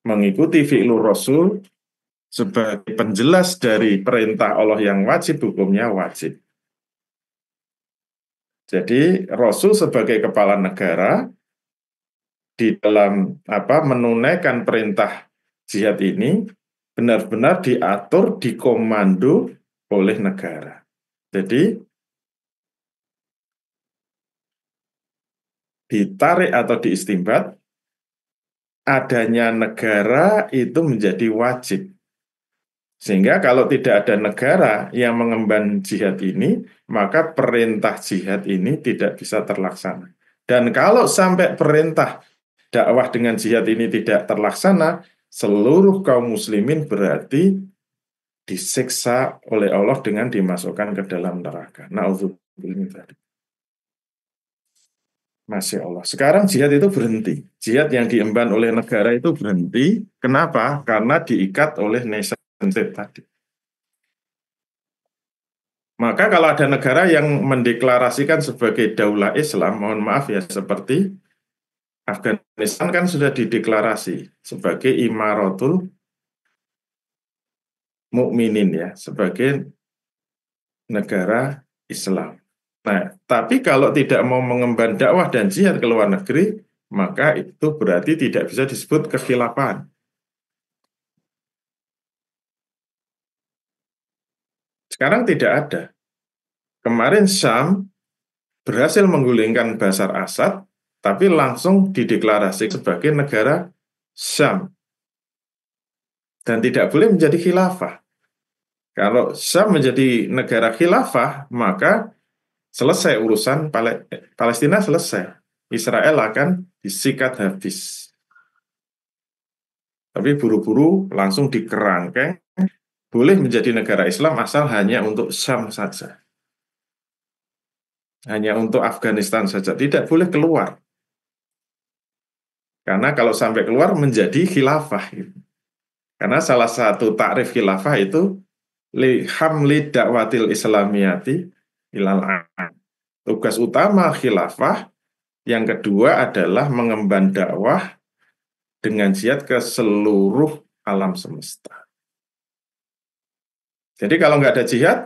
mengikuti fi'lur rasul sebagai penjelas dari perintah Allah yang wajib, hukumnya wajib. Jadi Rasul sebagai kepala negara di dalam menunaikan perintah jihad ini benar-benar diatur, dikomando oleh negara. Jadi ditarik atau diistimbat, adanya negara itu menjadi wajib. Sehingga kalau tidak ada negara yang mengemban jihad ini, maka perintah jihad ini tidak bisa terlaksana. Dan kalau sampai perintah dakwah dengan jihad ini tidak terlaksana, seluruh kaum muslimin berarti disiksa oleh Allah dengan dimasukkan ke dalam neraka. Na'udzubillah. Masya Allah. Sekarang jihad itu berhenti. Jihad yang diemban oleh negara itu berhenti. Kenapa? Karena diikat oleh nation state tadi. Maka kalau ada negara yang mendeklarasikan sebagai daulah Islam, mohon maaf ya, seperti Afghanistan kan sudah dideklarasi sebagai Imaratul Mukminin ya, sebagai negara Islam. Nah, tapi kalau tidak mau mengemban dakwah dan jihad ke luar negeri, maka itu berarti tidak bisa disebut kekhilafahan. Sekarang tidak ada. Kemarin Syam berhasil menggulingkan Bashar Assad, tapi langsung dideklarasi sebagai negara Syam. Dan tidak boleh menjadi khilafah. Kalau Syam menjadi negara khilafah, maka selesai urusan Palestina selesai. Israel akan disikat habis. Tapi buru-buru langsung dikerangkeng, boleh menjadi negara Islam asal hanya untuk Syam saja. Hanya untuk Afghanistan saja, tidak boleh keluar. Karena kalau sampai keluar menjadi khilafah. Karena salah satu takrif khilafah itu hamli dakwatil islamiyati ilal an. Tugas utama khilafah yang kedua adalah mengemban dakwah dengan jihad ke seluruh alam semesta. Jadi kalau nggak ada jihad,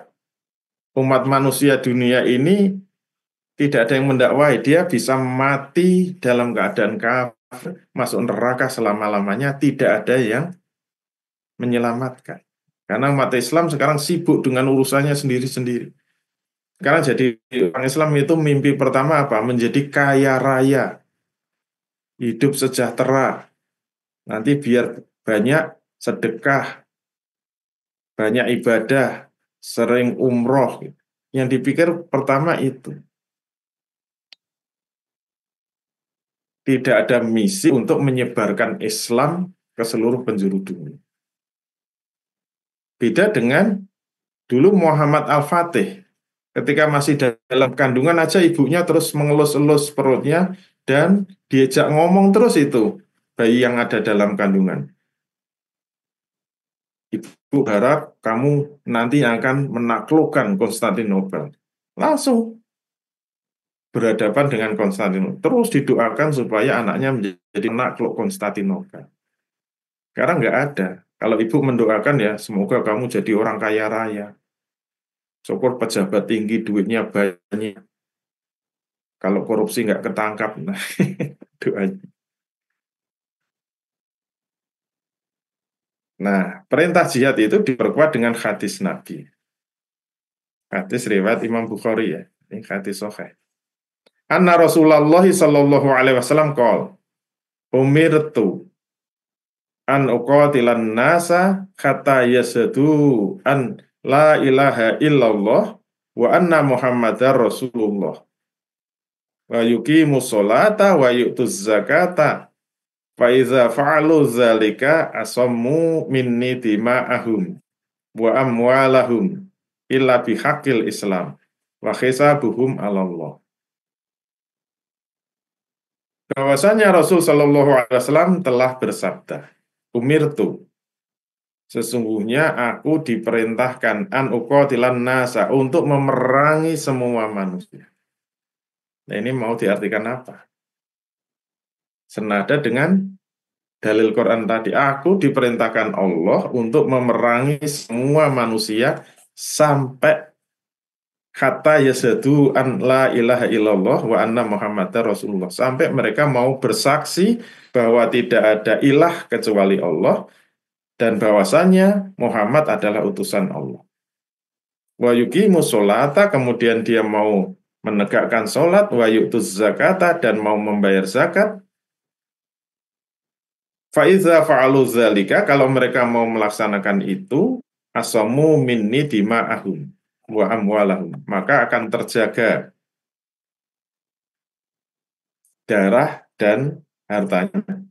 umat manusia dunia ini tidak ada yang mendakwai, dia bisa mati dalam keadaan kafir, masuk neraka selama-lamanya, tidak ada yang menyelamatkan. Karena umat Islam sekarang sibuk dengan urusannya sendiri-sendiri. Sekarang jadi orang Islam itu mimpi pertama apa? Menjadi kaya raya, hidup sejahtera, nanti biar banyak sedekah, banyak ibadah, sering umroh. Yang dipikir pertama itu. Tidak ada misi untuk menyebarkan Islam ke seluruh penjuru dunia. Beda dengan dulu Muhammad Al-Fatih. Ketika masih dalam kandungan aja ibunya terus mengelus-elus perutnya dan diajak ngomong terus itu bayi yang ada dalam kandungan. Ibu harap kamu nanti akan menaklukkan Konstantinopel. Langsung berhadapan dengan Konstantinopel. Terus didoakan supaya anaknya menjadi penakluk Konstantinopel. Sekarang nggak ada. Kalau ibu mendoakan ya, semoga kamu jadi orang kaya raya. Syukur pejabat tinggi, duitnya banyak. Kalau korupsi nggak ketangkap, nah doanya. Nah, perintah jihad itu diperkuat dengan hadis Nabi. Hadis riwayat Imam Bukhari ya. Ini hadis sahih. Anna Rasulullah sallallahu alaihi wasallam qol umirtu an uqatilan nasa hatta yasadu an la ilaha illallah wa anna muhammadar rasulullah wa yuqimus sholata wa yu'tuz zakata fa iza fa'alu zalika asammu minni dima'ahum wa amwalahum illa bihaqqil islam wa hisabuhum 'ala Allah. Bahwasanya Rasul sallallahu alaihi wasallam telah bersabda, umirtu, sesungguhnya aku diperintahkan an uqatilan nasa untuk memerangi semua manusia. Nah, ini mau diartikan apa? Senada dengan dalil Quran tadi, aku diperintahkan Allah untuk memerangi semua manusia sampai kata yasadu an la ilaha illallah wa anna muhammadar rasulullah. Sampai mereka mau bersaksi bahwa tidak ada ilah kecuali Allah dan bahwasanya Muhammad adalah utusan Allah. Wa yuqimus sholata, kemudian dia mau menegakkan sholat, wa yu'tuz zakata, dan mau membayar zakat. Faiza fa'alu zalika, kalau mereka mau melaksanakan itu, asamu minni dima'ahum wa amwalahum, maka akan terjaga darah dan hartanya,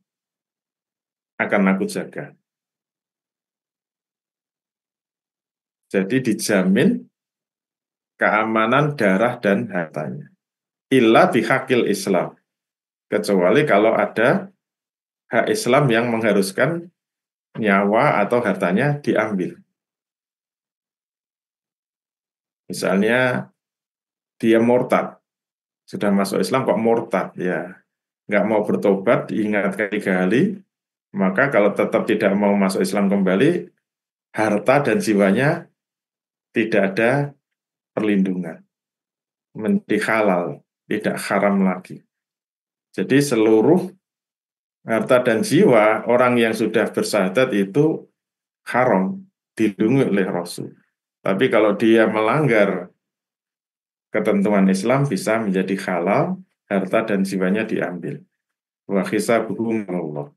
akan aku jaga. Jadi dijamin keamanan darah dan hartanya. Illa bihaqil Islam. Kecuali kalau ada hak Islam yang mengharuskan nyawa atau hartanya diambil. Misalnya dia murtad, sudah masuk Islam kok murtad, ya nggak mau bertobat, diingatkan 3 kali, maka kalau tetap tidak mau masuk Islam kembali, harta dan jiwanya tidak ada perlindungan, menjadi halal, tidak haram lagi. Jadi seluruh harta dan jiwa orang yang sudah bersyahadat itu haram, dilindungi oleh Rasul. Tapi kalau dia melanggar ketentuan Islam bisa menjadi halal, harta dan jiwanya diambil. Wa hisabuhum Allah.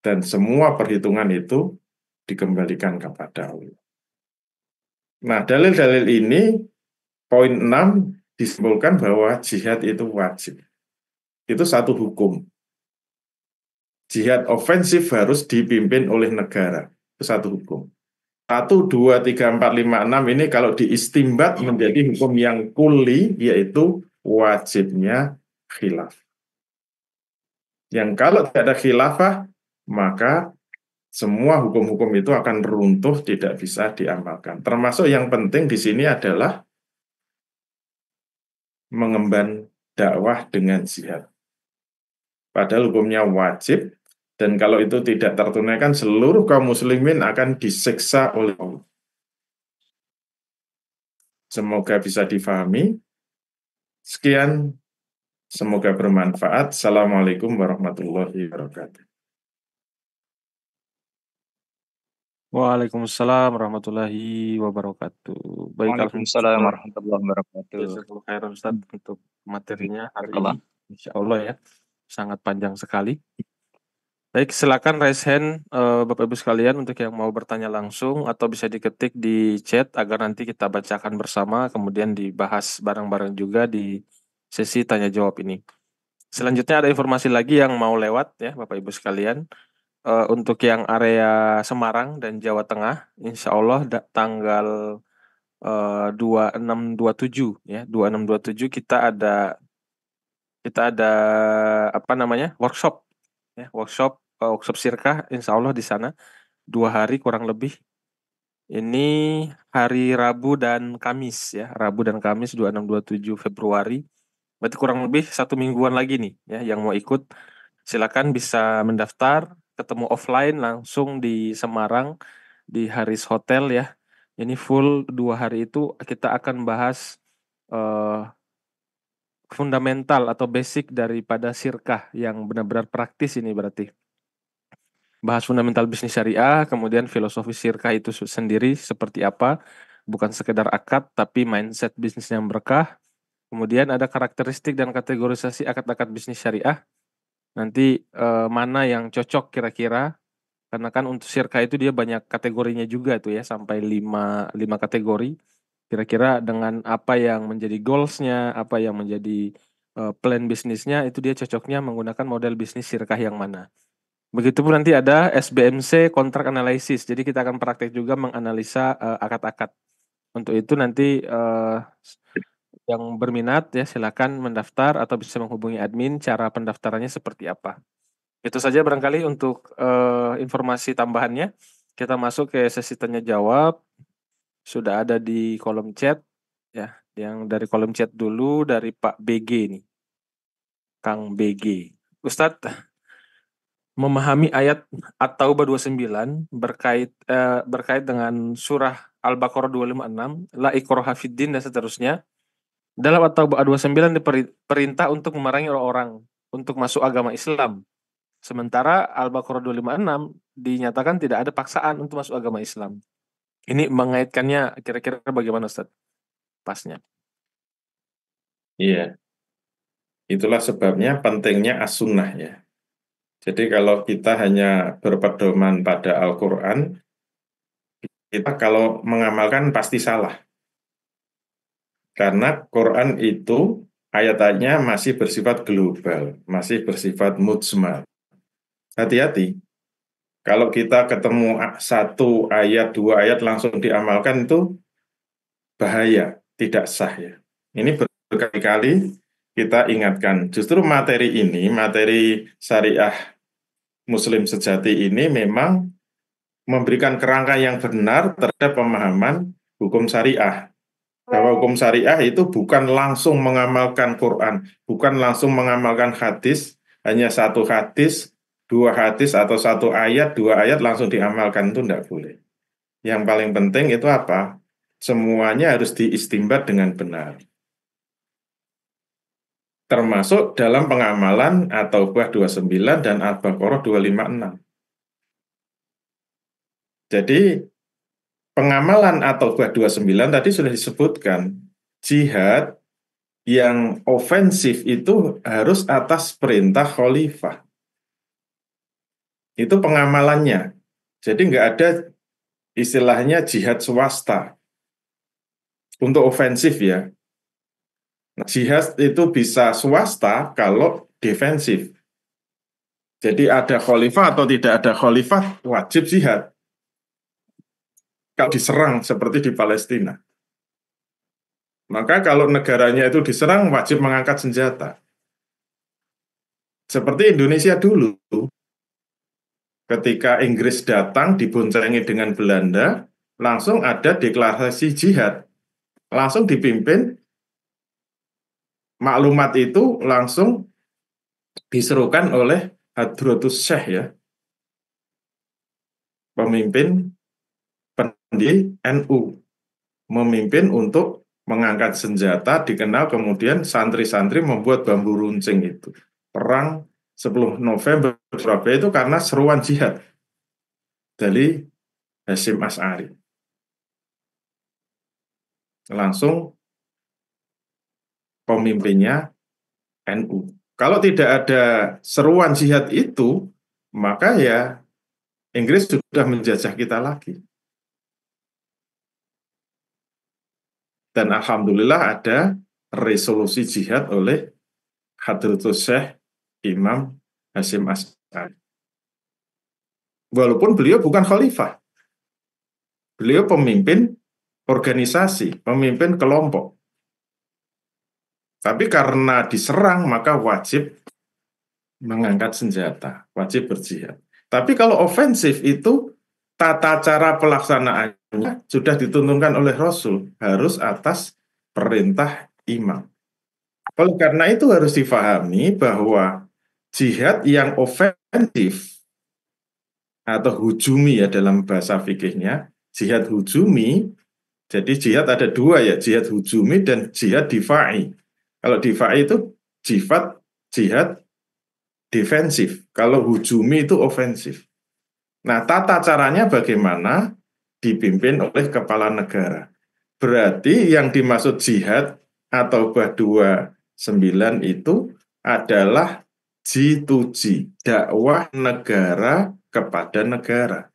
Dan semua perhitungan itu dikembalikan kepada Allah. Nah, dalil-dalil ini, poin 6 disimpulkan bahwa jihad itu wajib. Itu satu hukum. Jihad ofensif harus dipimpin oleh negara. Itu satu hukum. 1, 2, 3, 4, 5, 6 ini kalau diistimbat menjadi hukum yang kuli, yaitu wajibnya khilaf. Yang kalau tidak ada khilafah, maka semua hukum-hukum itu akan runtuh, tidak bisa diamalkan. Termasuk yang penting di sini adalah mengemban dakwah dengan jihad. Padahal hukumnya wajib, dan kalau itu tidak tertunaikan, seluruh kaum muslimin akan disiksa oleh Allah. Semoga bisa difahami. Sekian, semoga bermanfaat. Assalamualaikum warahmatullahi wabarakatuh.
Waalaikumsalam warahmatullahi wabarakatuh. Baik,
Waalaikumsalam
alhamdulillah.
warahmatullahi wabarakatuh.
Jazakallahu khairan Ustaz untuk materinya hari ini.
Barakallah.
Insya Allah ya, sangat panjang sekali. Baik, silakan raise hand Bapak Ibu sekalian untuk yang mau bertanya langsung atau bisa diketik di chat agar nanti kita bacakan bersama kemudian dibahas bareng-bareng juga di sesi tanya jawab ini. Selanjutnya ada informasi lagi yang mau lewat ya Bapak Ibu sekalian. Untuk yang area Semarang dan Jawa Tengah, insya Allah tanggal 2627 ya, 2627 kita ada apa namanya? workshop ya, workshop sirkah insya Allah di sana 2 hari kurang lebih. Ini hari Rabu dan Kamis ya, Rabu dan Kamis 26-27 Februari. Berarti kurang lebih 1 mingguan lagi nih ya, yang mau ikut silakan bisa mendaftar, ketemu offline langsung di Semarang di Haris Hotel ya. Ini full 2 hari itu kita akan bahas fundamental atau basic daripada sirkah yang benar-benar praktis ini berarti. Bahas fundamental bisnis syariah, kemudian filosofi sirkah itu sendiri seperti apa, bukan sekedar akad tapi mindset bisnis yang berkah. Kemudian ada karakteristik dan kategorisasi akad-akad bisnis syariah. Nanti mana yang cocok kira-kira, karena kan untuk sirkah itu dia banyak kategorinya juga tuh ya, sampai 5 kategori. Kira-kira dengan apa yang menjadi goals-nya, apa yang menjadi plan bisnisnya, itu dia cocoknya menggunakan model bisnis sirkah yang mana. Begitupun nanti ada SBMC Contract Analysis, jadi kita akan praktek juga menganalisa akad-akad. Untuk itu nanti yang berminat ya silakan mendaftar atau bisa menghubungi admin, cara pendaftarannya seperti apa. Itu saja barangkali untuk informasi tambahannya. Kita masuk ke sesi tanya jawab. Sudah ada di kolom chat ya. Yang dari kolom chat dulu dari Pak BG nih. Kang BG. Ustadz, memahami ayat At-Taubah 29 berkait dengan surah Al-Baqarah 256, la ikraha fiddin dan seterusnya. Dalam At-Taubah 29 diperintah untuk memerangi orang-orang untuk masuk agama Islam. Sementara Al-Baqarah 256 dinyatakan tidak ada paksaan untuk masuk agama Islam. Ini mengaitkannya kira-kira bagaimana Ustaz? Pasnya.
Iya, itulah sebabnya pentingnya as-sunnah ya. Jadi kalau kita hanya berpedoman pada Al-Quran, kita kalau mengamalkan pasti salah. Karena Quran itu ayat-ayatnya masih bersifat global, masih bersifat mujmal. Hati-hati, kalau kita ketemu satu ayat, dua ayat langsung diamalkan itu bahaya, tidak sah ya. Ini berkali-kali kita ingatkan, justru materi ini, materi syariah Muslim sejati ini memang memberikan kerangka yang benar terhadap pemahaman hukum syariah. Bahwa hukum syariah itu bukan langsung mengamalkan Quran, bukan langsung mengamalkan hadis, hanya satu hadis, dua hadis, atau satu ayat, dua ayat langsung diamalkan, itu tidak boleh. Yang paling penting itu apa? Semuanya harus diistimbat dengan benar. Termasuk dalam pengamalan At-Taubah 29 dan Al-Baqarah 256. Jadi pengamalan At-Taubah 29 tadi sudah disebutkan, jihad yang ofensif itu harus atas perintah khalifah. Itu pengamalannya. Jadi nggak ada istilahnya jihad swasta untuk ofensif ya. Nah, jihad itu bisa swasta kalau defensif. Jadi ada khalifah atau tidak ada khalifah, wajib jihad. Kalau diserang seperti di Palestina. Maka kalau negaranya itu diserang, wajib mengangkat senjata. Seperti Indonesia dulu, ketika Inggris datang diboncengi dengan Belanda, langsung ada deklarasi jihad. Langsung dipimpin, maklumat itu langsung diserukan oleh Hadratus Syekh ya, pemimpin pendiri NU, memimpin untuk mengangkat senjata, dikenal kemudian santri-santri membuat bambu runcing itu. Perang 10 November Surabaya itu karena seruan jihad dari Hasyim Asy'ari. Langsung pemimpinnya NU. Kalau tidak ada seruan jihad itu, maka ya Inggris sudah menjajah kita lagi. Dan alhamdulillah ada resolusi jihad oleh Hadratus Syekh Imam Hasyim Asy'ari. Walaupun beliau bukan khalifah. Beliau pemimpin organisasi, pemimpin kelompok. Tapi karena diserang, maka wajib mengangkat senjata, wajib berjihad. Tapi kalau ofensif itu, tata cara pelaksanaannya sudah dituntunkan oleh Rasul, harus atas perintah imam. Oleh karena itu harus difahami bahwa jihad yang ofensif atau hujumi ya dalam bahasa fikihnya, jihad hujumi, jadi jihad ada dua ya, jihad hujumi dan jihad difa'i. Kalau difa'i itu jihad defensif, kalau hujumi itu ofensif. Nah, tata caranya bagaimana? Dipimpin oleh kepala negara. Berarti yang dimaksud jihad atau Taubah 29 itu adalah G2G, dakwah negara kepada negara.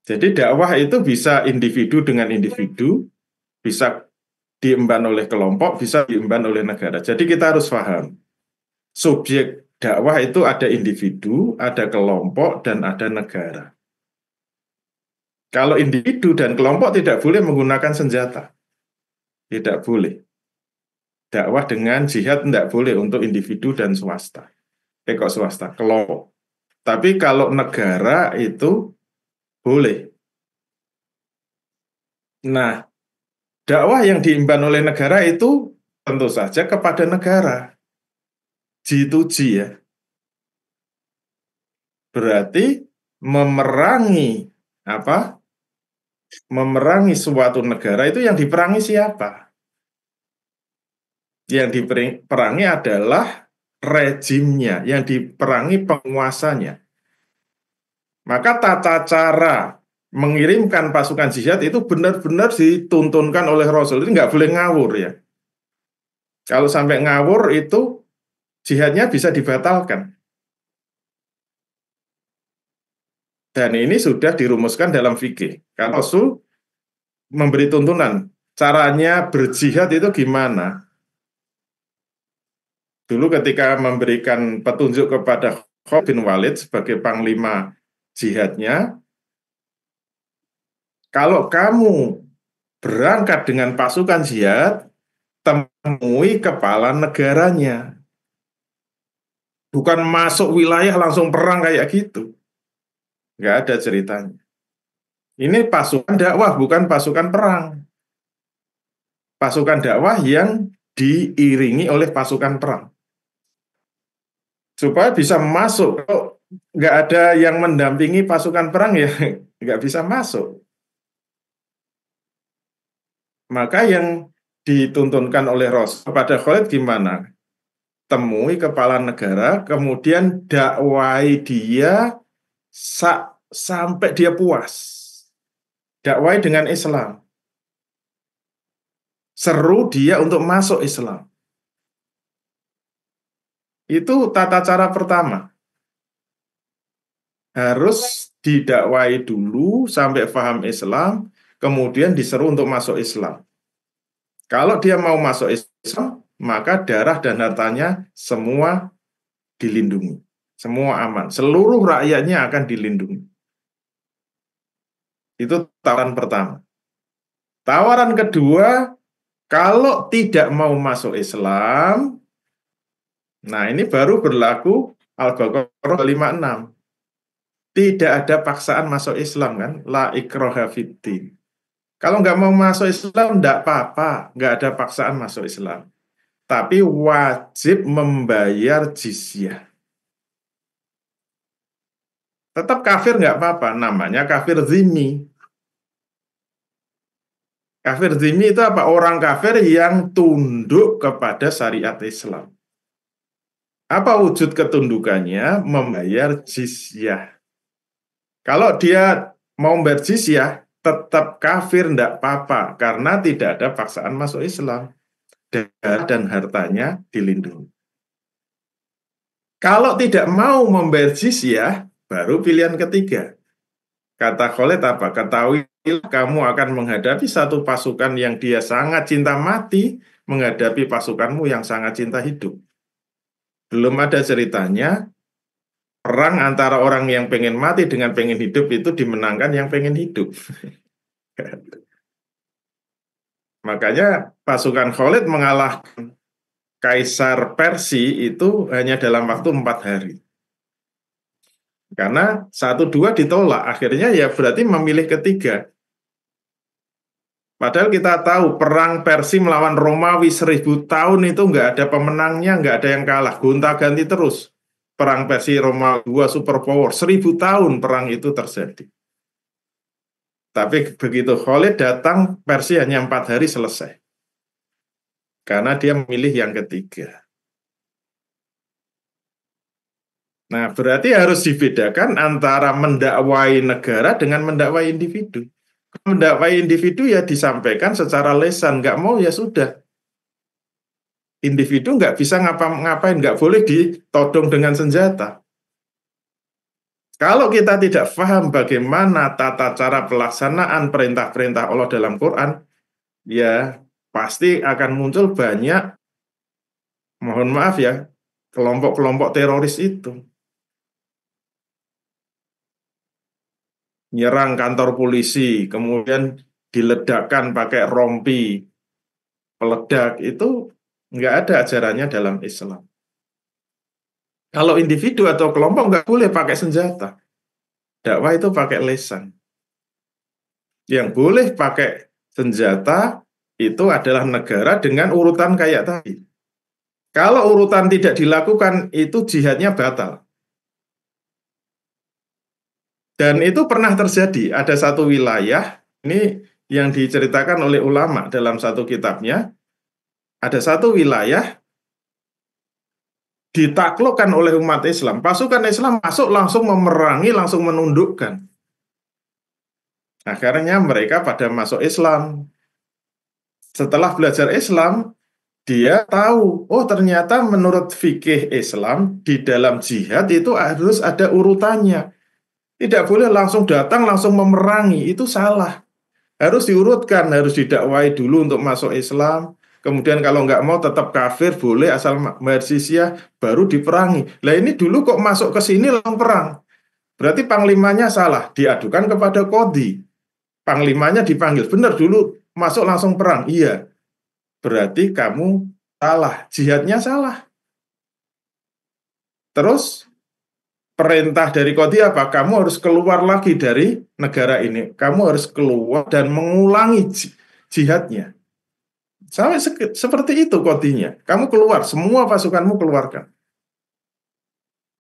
Jadi dakwah itu bisa individu dengan individu, bisa diemban oleh kelompok, bisa diemban oleh negara. Jadi kita harus paham, subjek dakwah itu ada individu, ada kelompok, dan ada negara. Kalau individu dan kelompok tidak boleh menggunakan senjata. Tidak boleh. Dakwah dengan jihad tidak boleh untuk individu dan swasta. Kok swasta? Kelompok. Tapi kalau negara itu boleh. Nah, dakwah yang diemban oleh negara itu tentu saja kepada negara. G2G ya. Berarti memerangi apa? Memerangi suatu negara itu yang diperangi siapa? Yang diperangi adalah rejimnya, yang diperangi penguasanya. Maka tata cara mengirimkan pasukan jihad itu benar-benar dituntunkan oleh Rasul. Itu nggak boleh ngawur ya. Kalau sampai ngawur itu jihadnya bisa dibatalkan. Dan ini sudah dirumuskan dalam fikih. Kalau Rasul memberi tuntunan, caranya berjihad itu gimana? Dulu ketika memberikan petunjuk kepada Khalid bin Walid sebagai panglima jihadnya, kalau kamu berangkat dengan pasukan jihad, temui kepala negaranya. Bukan masuk wilayah langsung perang kayak gitu. Nggak ada ceritanya. Ini pasukan dakwah, bukan pasukan perang. Pasukan dakwah yang diiringi oleh pasukan perang. Supaya bisa masuk. Kalau nggak ada yang mendampingi pasukan perang, ya nggak bisa masuk. Maka yang dituntunkan oleh Rasul kepada Khalid gimana? Temui kepala negara, kemudian dakwai dia sampai dia puas. Dakwai dengan Islam. Seru dia untuk masuk Islam. Itu tata cara pertama. Harus didakwai dulu sampai paham Islam, kemudian diseru untuk masuk Islam. Kalau dia mau masuk Islam, maka darah dan hartanya semua dilindungi. Semua aman. Seluruh rakyatnya akan dilindungi. Itu tawaran pertama. Tawaran kedua, kalau tidak mau masuk Islam, nah ini baru berlaku Al-Baqarah 56. Tidak ada paksaan masuk Islam kan? La ikraha fiddin. Kalau nggak mau masuk Islam, nggak apa-apa. Nggak ada paksaan masuk Islam. Tapi wajib membayar jizyah. Tetap kafir nggak apa-apa. Namanya kafir zimmi. Kafir zimmi itu apa? Orang kafir yang tunduk kepada syariat Islam. Apa wujud ketundukannya? Membayar jizyah. Kalau dia mau membayar jizyah, tetap kafir tidak apa-apa, karena tidak ada paksaan masuk Islam. Dan hartanya dilindungi. Kalau tidak mau membayar jizyah, baru pilihan ketiga. Kata Khalid apa? Ketahui kamu akan menghadapi satu pasukan yang dia sangat cinta mati, menghadapi pasukanmu yang sangat cinta hidup. Belum ada ceritanya, perang antara orang yang pengen mati dengan pengen hidup itu dimenangkan yang pengen hidup. Makanya pasukan Khalid mengalahkan Kaisar Persia itu hanya dalam waktu 4 hari. Karena 1-2 ditolak, akhirnya ya berarti memilih ketiga. Padahal kita tahu perang Persia melawan Romawi 1000 tahun itu nggak ada pemenangnya, nggak ada yang kalah, gonta-ganti terus. Perang Persia Romawi 2 superpower, 1000 tahun perang itu terjadi. Tapi begitu Khalid datang, Persia hanya 4 hari selesai. Karena dia memilih yang ketiga. Nah, berarti harus dibedakan antara mendakwai negara dengan mendakwai individu. Mendakwai individu ya disampaikan secara lisan, nggak mau ya sudah. Individu nggak bisa ngapa-ngapain, nggak boleh ditodong dengan senjata. Kalau kita tidak paham bagaimana tata cara pelaksanaan perintah-perintah Allah dalam Quran, ya pasti akan muncul banyak, mohon maaf ya, kelompok-kelompok teroris itu. Nyerang kantor polisi, kemudian diledakkan pakai rompi, peledak, itu nggak ada ajarannya dalam Islam. Kalau individu atau kelompok nggak boleh pakai senjata. Dakwah itu pakai lisan. Yang boleh pakai senjata itu adalah negara dengan urutan kayak tadi. Kalau urutan tidak dilakukan, itu jihadnya batal. Dan itu pernah terjadi. Ada satu wilayah, ini yang diceritakan oleh ulama dalam satu kitabnya, ada satu wilayah ditaklukkan oleh umat Islam. Pasukan Islam masuk langsung memerangi, langsung menundukkan. Akhirnya mereka pada masuk Islam. Setelah belajar Islam, dia tahu, oh ternyata menurut fikih Islam di dalam jihad itu harus ada urutannya. Tidak boleh langsung datang, langsung memerangi, itu salah. Harus diurutkan, harus didakwai dulu untuk masuk Islam. Kemudian kalau nggak mau tetap kafir, boleh asal bayar jizyah, baru diperangi. Lah ini dulu kok masuk ke sini langsung perang. Berarti panglimanya salah, diadukan kepada Qadhi. Panglimanya dipanggil, benar dulu masuk langsung perang. Iya, berarti kamu salah, jihadnya salah. Terus perintah dari Qadhi apa? Kamu harus keluar lagi dari negara ini. Kamu harus keluar dan mengulangi jihadnya. Sampai seperti itu Qadhinya. Kamu keluar, semua pasukanmu keluarkan.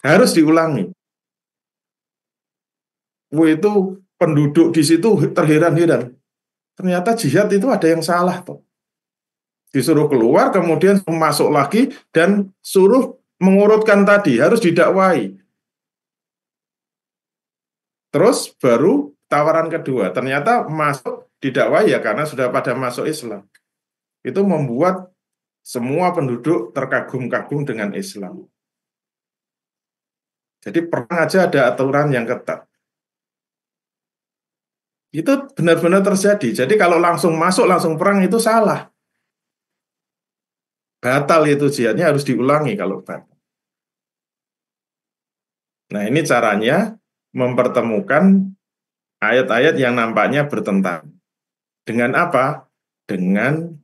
Harus diulangi. Itu penduduk di situ terheran-heran. Ternyata jihad itu ada yang salah tuh. Disuruh keluar, kemudian masuk lagi dan suruh mengurutkan tadi, harus didakwai. Terus baru tawaran kedua, ternyata masuk didakwai ya karena sudah pada masuk Islam. Itu membuat semua penduduk terkagum-kagum dengan Islam. Jadi perang aja ada aturan yang ketat. Itu benar-benar terjadi. Jadi kalau langsung masuk, langsung perang itu salah. Batal itu jihadnya, harus diulangi kalau batal. Nah ini caranya mempertemukan ayat-ayat yang nampaknya bertentangan. Dengan apa? Dengan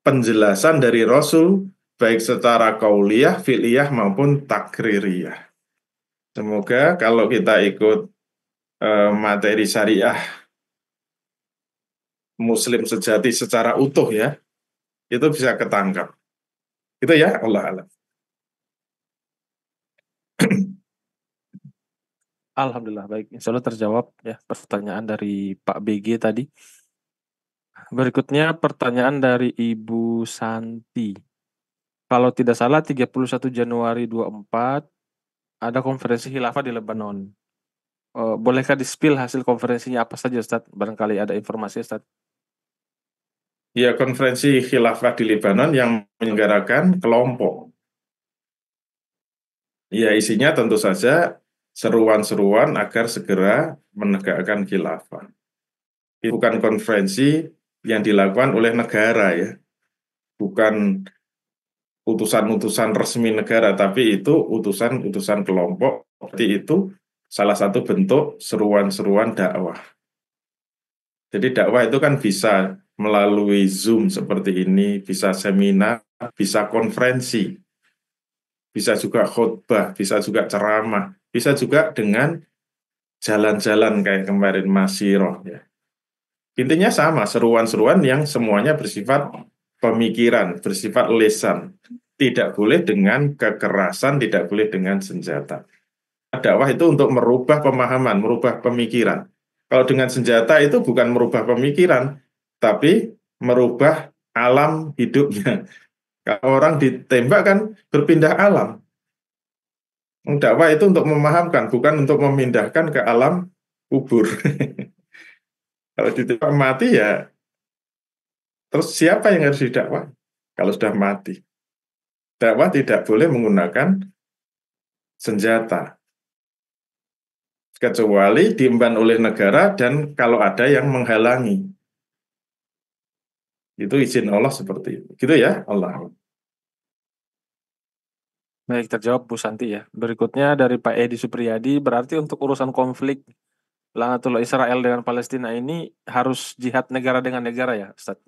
penjelasan dari Rasul, baik secara qauliyah, fi'liyah maupun takririyah. Semoga kalau kita ikut materi syariah Muslim sejati secara utuh ya, itu bisa ketangkap. Itu ya, Allah alam.
Alhamdulillah, baik. Insya Allah terjawab ya pertanyaan dari Pak BG tadi. Berikutnya pertanyaan dari Ibu Santi. Kalau tidak salah 31 Januari 24 ada konferensi khilafah di Lebanon. Bolehkah di-spill hasil konferensinya apa saja, Ustadz? Barangkali ada informasi, Ustadz.
Ya, konferensi khilafah di Lebanon yang menyelenggarakan kelompok. Ya, isinya tentu saja seruan-seruan agar segera menegakkan khilafah. Itu bukan konferensi yang dilakukan oleh negara ya. Bukan utusan-utusan resmi negara, tapi itu utusan-utusan kelompok. Berarti itu salah satu bentuk seruan-seruan dakwah. Jadi dakwah itu kan bisa melalui Zoom seperti ini, bisa seminar, bisa konferensi, bisa juga khutbah, bisa juga ceramah, bisa juga dengan jalan-jalan kayak kemarin Masyiroh ya. Intinya sama, seruan-seruan yang semuanya bersifat pemikiran, bersifat lisan. Tidak boleh dengan kekerasan, tidak boleh dengan senjata. Dakwah itu untuk merubah pemahaman, merubah pemikiran. Kalau dengan senjata itu bukan merubah pemikiran, tapi merubah alam hidupnya. Kalau orang ditembak kan berpindah alam. Dakwah itu untuk memahamkan, bukan untuk memindahkan ke alam kubur. Kalau ditembak mati ya, terus siapa yang harus didakwah? Kalau sudah mati. Dakwah tidak boleh menggunakan senjata. Kecuali diemban oleh negara dan kalau ada yang menghalangi. Itu izin Allah seperti itu. Gitu ya, Allah.
Baik, terjawab Bu Santi ya. Berikutnya dari Pak Edi Supriyadi, berarti untuk urusan konflik La'natullah Israel dengan Palestina ini harus jihad negara dengan negara ya, Ustaz?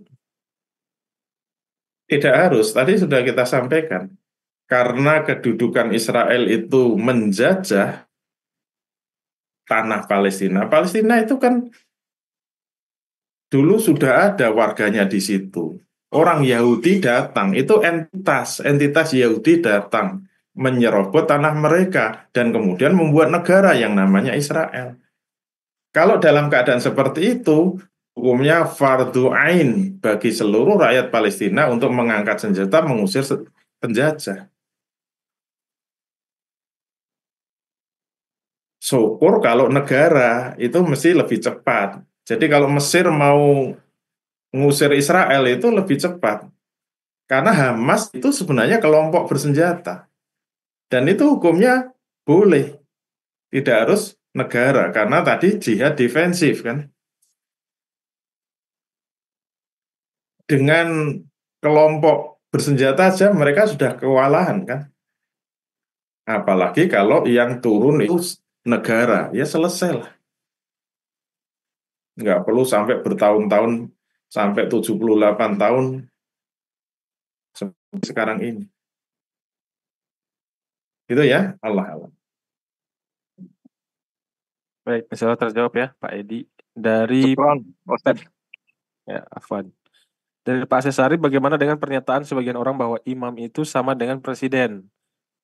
Tidak harus, tadi sudah kita sampaikan. Karena kedudukan Israel itu menjajah tanah Palestina. Palestina itu kan dulu sudah ada warganya di situ. Orang Yahudi datang, itu entitas Yahudi datang menyerobot tanah mereka dan kemudian membuat negara yang namanya Israel. Kalau dalam keadaan seperti itu, hukumnya fardhu ain bagi seluruh rakyat Palestina untuk mengangkat senjata mengusir penjajah. Syukur kalau negara itu mesti lebih cepat. Jadi kalau Mesir mau ngusir Israel itu lebih cepat. Karena Hamas itu sebenarnya kelompok bersenjata. Dan itu hukumnya boleh. Tidak harus negara. Karena tadi jihad defensif kan. Dengan kelompok bersenjata saja mereka sudah kewalahan kan. Apalagi kalau yang turun itu negara. Ya selesai lah. Nggak perlu sampai bertahun-tahun. Sampai 78 tahun sekarang ini. Itu ya, Allah.
Baik, insya Allah terjawab ya Pak Edi. Dari
Syukron, Ustaz.
ya, Afwan. Dari Pak Sesari, bagaimana dengan pernyataan sebagian orang bahwa imam itu sama dengan presiden,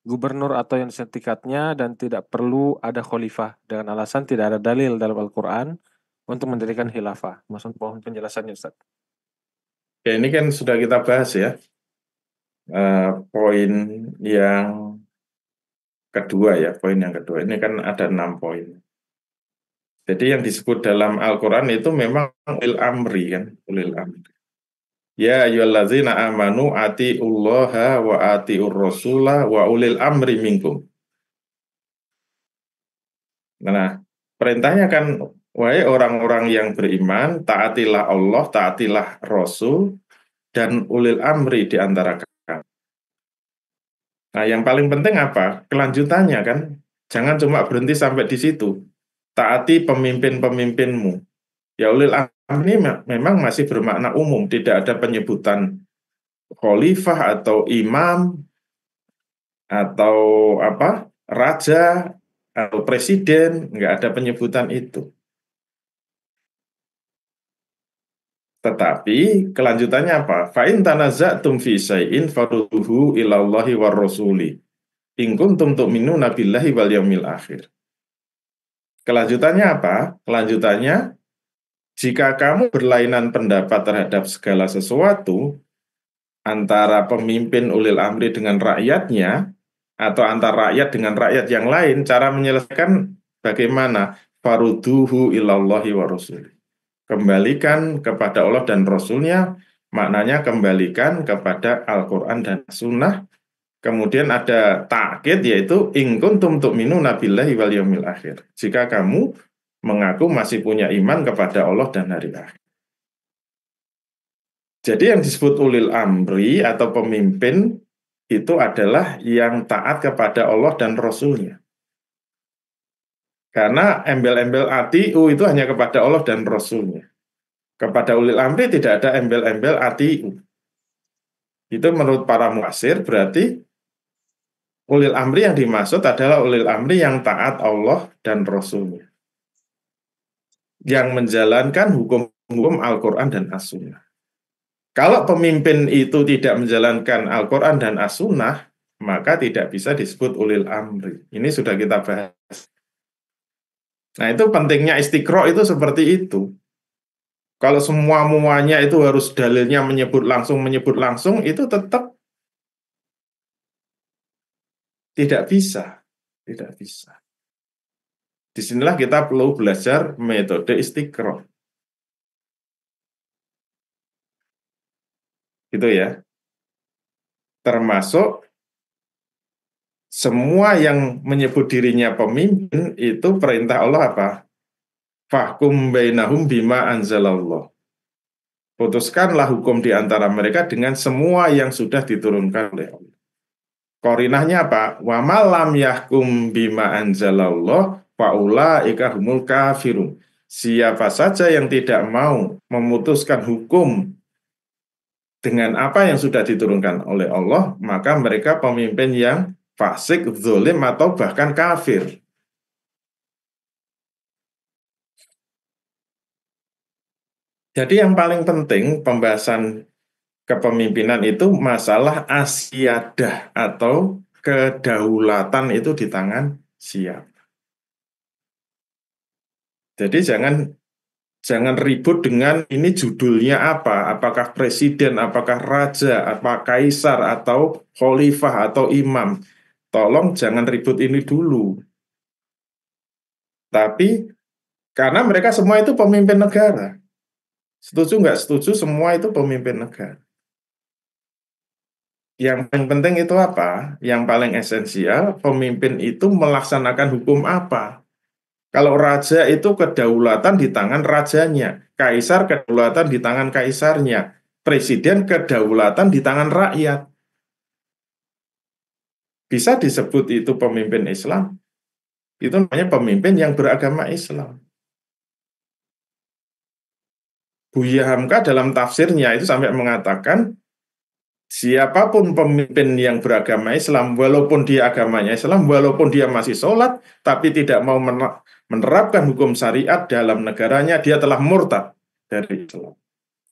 gubernur atau yang setingkatnya dan tidak perlu ada khalifah dengan alasan tidak ada dalil dalam Al-Quran untuk mendirikan khilafah. Mohon penjelasannya Ustaz.
Ya ini kan sudah kita bahas ya. Poin yang kedua ya, poin yang kedua. Ini kan ada 6 poin. Jadi yang disebut dalam Al-Quran itu memang ulil amri kan, ulil amri. Ya ayyuhallazina amanu atiullaha wa atiur rasula wa ulil amri minkum. Nah, perintahnya kan, wahai orang-orang yang beriman, taatilah Allah, taatilah Rasul, dan ulil amri di antara kalian. Nah, yang paling penting apa? Kelanjutannya kan, jangan cuma berhenti sampai di situ. Taati pemimpin-pemimpinmu. Ya ulil amri ini memang masih bermakna umum, tidak ada penyebutan khalifah atau imam atau apa raja atau presiden, nggak ada penyebutan itu. Tetapi kelanjutannya apa? Fa'in tanaza'tum fi syai'in farudduhu ilallahi war rasuli. In kuntum tu'minuna billahi wal yaumil akhir. Kelanjutannya apa? Kelanjutannya, jika kamu berlainan pendapat terhadap segala sesuatu, antara pemimpin ulil amri dengan rakyatnya, atau antara rakyat dengan rakyat yang lain, cara menyelesaikan bagaimana? Farudduhu ilallahi wa rasuli. Kembalikan kepada Allah dan Rasulnya, maknanya kembalikan kepada Al-Quran dan Sunnah. Kemudian ada takkid, yaitu in kuntum tu'minuna billahi wal yaumil akhir. Jika kamu mengaku masih punya iman kepada Allah dan hari akhir. Jadi yang disebut ulil amri atau pemimpin itu adalah yang taat kepada Allah dan Rasulnya. Karena embel-embel atiu itu hanya kepada Allah dan Rasulnya. Kepada ulil amri tidak ada embel-embel atiu. Itu menurut para muasir berarti ulil amri yang dimaksud adalah ulil amri yang taat Allah dan Rasulnya. Yang menjalankan hukum-hukum Al-Quran dan As-Sunnah. Kalau pemimpin itu tidak menjalankan Al-Quran dan As-Sunnah, maka tidak bisa disebut ulil amri. Ini sudah kita bahas. Nah itu pentingnya istiqro itu seperti itu. Kalau semua-muanya itu harus dalilnya menyebut langsung, itu tetap tidak bisa. Tidak bisa. Disinilah kita perlu belajar metode istiqro. Gitu ya. Termasuk semua yang menyebut dirinya pemimpin itu perintah Allah apa? Fahkum bainahum bima anzalallah. Putuskanlah hukum di antara mereka dengan semua yang sudah diturunkan oleh Allah. Korinahnya apa? Wa malam yahkum bima anzalallah faulaika humul kafirun. Siapa saja yang tidak mau memutuskan hukum dengan apa yang sudah diturunkan oleh Allah, maka mereka pemimpin yang fasik, zalim, atau bahkan kafir. Jadi yang paling penting pembahasan kepemimpinan itu masalah asyadah atau kedaulatan itu di tangan siapa. Jadi jangan ribut dengan ini judulnya apa, apakah presiden, apakah raja, apakah kaisar, atau khalifah, atau imam. Tolong jangan ribut ini dulu. Tapi karena mereka semua itu pemimpin negara. Setuju nggak setuju, semua itu pemimpin negara. Yang paling penting itu apa? Yang paling esensial, pemimpin itu melaksanakan hukum apa? Kalau raja itu kedaulatan di tangan rajanya, kaisar kedaulatan di tangan kaisarnya, presiden kedaulatan di tangan rakyat. Bisa disebut itu pemimpin Islam. Itu namanya pemimpin yang beragama Islam. Buya Hamka dalam tafsirnya itu sampai mengatakan, siapapun pemimpin yang beragama Islam, walaupun dia agamanya Islam, walaupun dia masih sholat, tapi tidak mau menerapkan hukum syariat dalam negaranya, dia telah murtad dari Islam.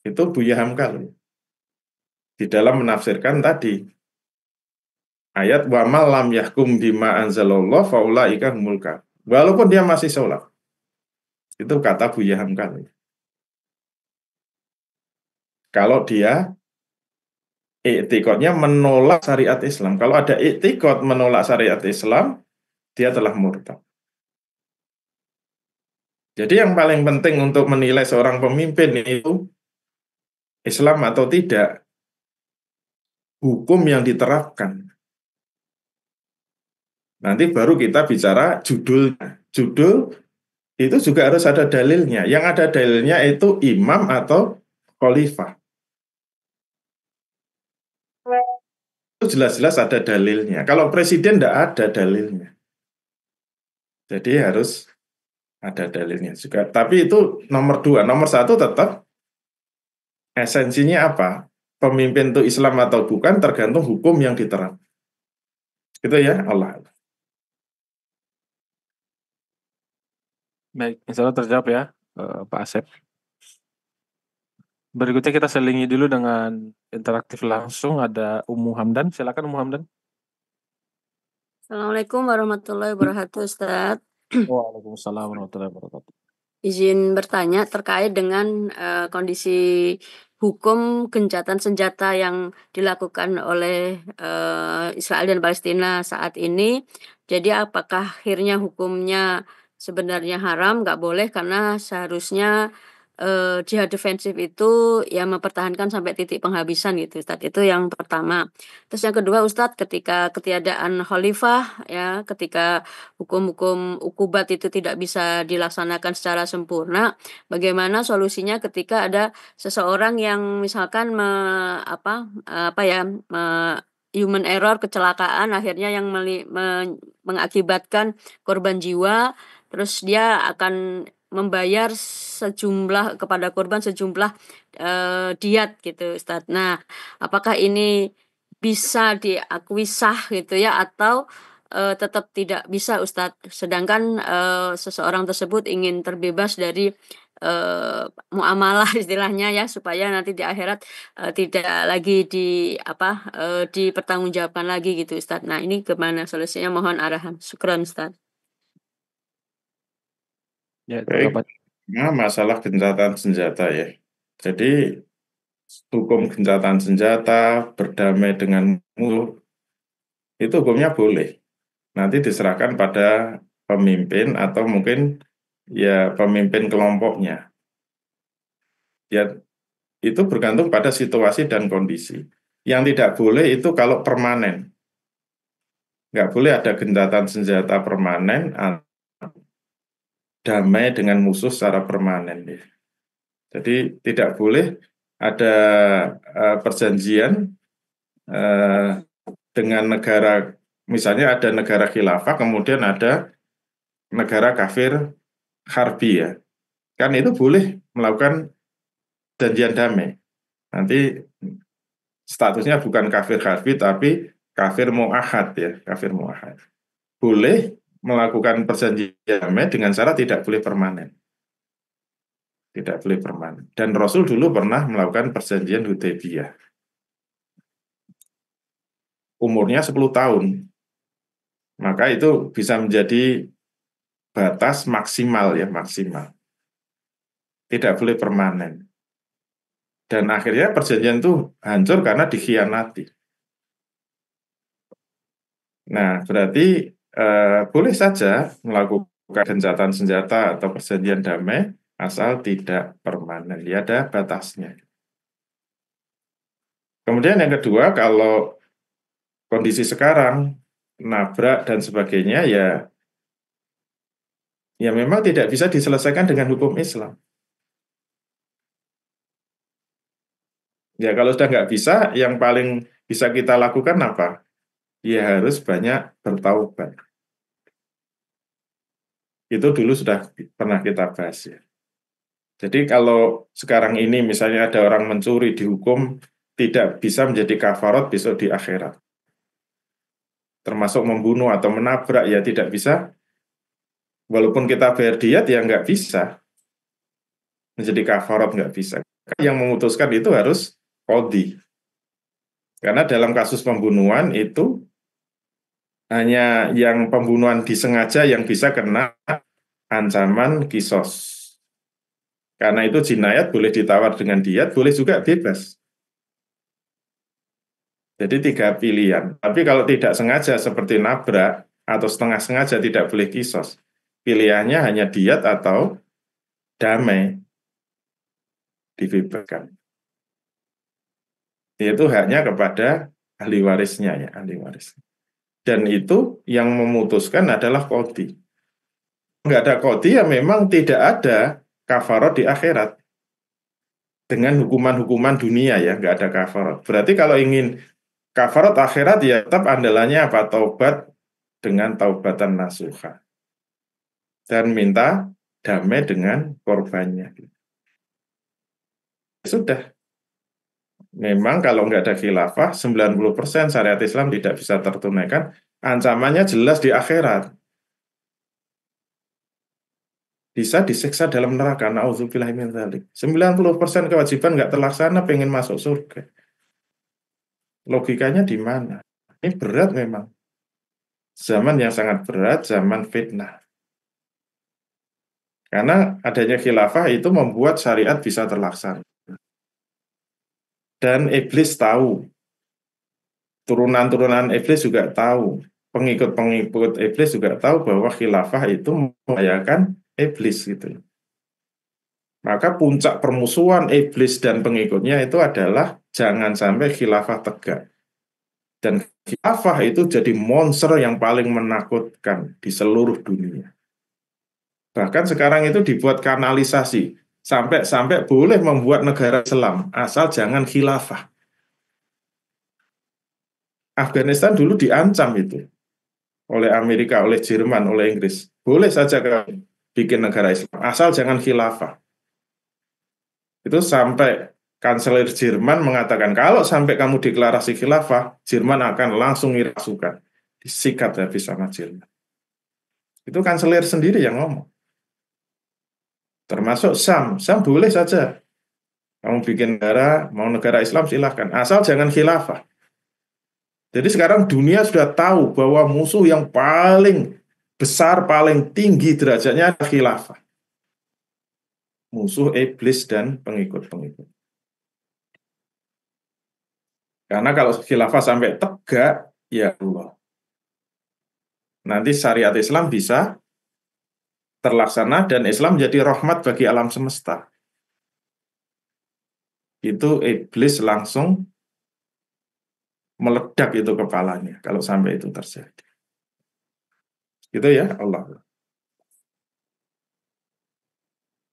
Itu Buya Hamka di dalam menafsirkan tadi ayat wa ma lam yahkum bima anzalallah faulaika humul kafirun. Walaupun dia masih sholat. Itu kata Buya Hamka. Kalau dia iktikadnya menolak syariat Islam. Kalau ada iktikad menolak syariat Islam, dia telah murtad. Jadi yang paling penting untuk menilai seorang pemimpin itu Islam atau tidak, hukum yang diterapkan. Nanti baru kita bicara judulnya. Judul itu juga harus ada dalilnya. Yang ada dalilnya itu imam atau khalifah. Itu jelas-jelas ada dalilnya. Kalau presiden tidak ada dalilnya. Jadi harus ada dalilnya juga. Tapi itu nomor 2. Nomor 1 tetap esensinya apa? Pemimpin itu Islam atau bukan tergantung hukum yang diterapkan. Itu ya Allah.
Baik, insya Allah terjawab ya, Pak Asep. Berikutnya kita selingi dulu dengan interaktif langsung. Ada Ummu Hamdan. Silakan Ummu Hamdan.
Assalamualaikum warahmatullahi wabarakatuh, Ustaz.
Waalaikumsalam warahmatullahi wabarakatuh.
Izin bertanya terkait dengan kondisi hukum gencatan senjata yang dilakukan oleh Israel dan Palestina saat ini. Jadi apakah akhirnya hukumnya sebenarnya haram, nggak boleh, karena seharusnya jihad defensif itu ya mempertahankan sampai titik penghabisan gitu, Ustadz. Itu yang pertama. Terus yang kedua, Ustadz, ketika ketiadaan khalifah ya, ketika hukum-hukum ukubat itu tidak bisa dilaksanakan secara sempurna, bagaimana solusinya ketika ada seseorang yang misalkan human error, kecelakaan, akhirnya yang mengakibatkan korban jiwa, terus dia akan membayar sejumlah kepada korban sejumlah diat gitu, Ustadz. Nah, apakah ini bisa diakui sah gitu ya, atau tetap tidak bisa, Ustadz? Sedangkan seseorang tersebut ingin terbebas dari muamalah istilahnya ya, supaya nanti di akhirat tidak lagi dipertanggungjawabkan lagi gitu, Ustadz. Nah, ini gimana solusinya? Mohon arahan. Syukran, Ustadz.
Ya,
Baik. Nah, masalah gencatan senjata ya. Jadi hukum gencatan senjata, berdamai dengan musuh, itu hukumnya boleh. Nanti diserahkan pada pemimpin atau mungkin ya pemimpin kelompoknya. Ya, itu bergantung pada situasi dan kondisi. Yang tidak boleh itu kalau permanen. Nggak boleh ada gencatan senjata permanen atau damai dengan musuh secara permanen. Ya. Jadi tidak boleh ada perjanjian dengan negara, misalnya ada negara khilafah, kemudian ada negara kafir harbi ya. Kan itu boleh melakukan janjian damai. Nanti statusnya bukan kafir harbi, tapi kafir mu'ahad ya, kafir mu'ahad. Boleh melakukan perjanjian damai dengan syarat tidak boleh permanen. Tidak boleh permanen. Dan Rasul dulu pernah melakukan perjanjian Hudaybiyah. Umurnya 10 tahun. Maka itu bisa menjadi batas maksimal ya, maksimal. Tidak boleh permanen. Dan akhirnya perjanjian itu hancur karena dikhianati. Nah, berarti boleh saja melakukan gencatan senjata atau perjanjian damai asal tidak permanen. Ya, ada batasnya. Kemudian yang kedua, kalau kondisi sekarang, nabrak dan sebagainya, ya memang tidak bisa diselesaikan dengan hukum Islam. Ya kalau sudah nggak bisa, yang paling bisa kita lakukan apa? Ya harus banyak bertaubat. Itu dulu sudah pernah kita bahas ya. Jadi kalau sekarang ini misalnya ada orang mencuri dihukum tidak bisa menjadi kafarat besok di akhirat. Termasuk membunuh atau menabrak ya tidak bisa. Walaupun kita bayar diat ya nggak bisa. Menjadi kafarat nggak bisa. Yang memutuskan itu harus qadhi. Karena dalam kasus pembunuhan itu hanya yang pembunuhan disengaja yang bisa kena ancaman kisos. Karena itu jinayat boleh ditawar dengan diat, boleh juga bebas. Jadi 3 pilihan. Tapi kalau tidak sengaja seperti nabrak atau setengah sengaja tidak boleh kisos. Pilihannya hanya diat atau damai, dibebaskan. Itu haknya kepada ahli warisnya ya, ahli waris. Dan itu yang memutuskan adalah qadhi. Nggak ada qadhi ya memang tidak ada kafarat di akhirat. Dengan hukuman-hukuman dunia ya, nggak ada kafarat. Berarti kalau ingin kafarat akhirat ya tetap andalannya apa? Taubat dengan taubatan nasuha. Dan minta damai dengan korbannya. Sudah. Memang kalau nggak ada khilafah, 90% syariat Islam tidak bisa tertunaikan. Ancamannya jelas di akhirat. Bisa disiksa dalam neraka. Na'udzubillah min dzalik. 90% kewajiban nggak terlaksana, pengen masuk surga. Logikanya di mana? Ini berat memang. Zaman yang sangat berat, zaman fitnah. Karena adanya khilafah itu membuat syariat bisa terlaksana. Dan iblis tahu. Turunan-turunan iblis juga tahu. Pengikut-pengikut iblis juga tahu bahwa khilafah itu membahayakan iblis gitu. Maka puncak permusuhan iblis dan pengikutnya itu adalah jangan sampai khilafah tegak. Dan khilafah itu jadi monster yang paling menakutkan di seluruh dunia. Bahkan sekarang itu dibuat kanalisasi. Sampai boleh membuat negara Islam, asal jangan khilafah. Afghanistan dulu diancam itu oleh Amerika, oleh Jerman, oleh Inggris. Boleh saja bikin negara Islam, asal jangan khilafah. Itu sampai Kanselir Jerman mengatakan, kalau sampai kamu deklarasi khilafah, Jerman akan langsung ngirim pasukan. Disikat habis sama Jerman. Itu Kanselir sendiri yang ngomong. Termasuk Sam boleh saja. Kamu bikin negara, mau negara Islam silahkan. Asal jangan khilafah. Jadi sekarang dunia sudah tahu bahwa musuh yang paling besar, paling tinggi derajatnya adalah khilafah. Musuh iblis dan pengikut-pengikut. Karena kalau khilafah sampai tegak, ya Allah. Nanti syariat Islam bisa terlaksana dan Islam menjadi rahmat bagi alam semesta. Itu iblis langsung meledak itu kepalanya kalau sampai itu terjadi. Gitu ya Allah.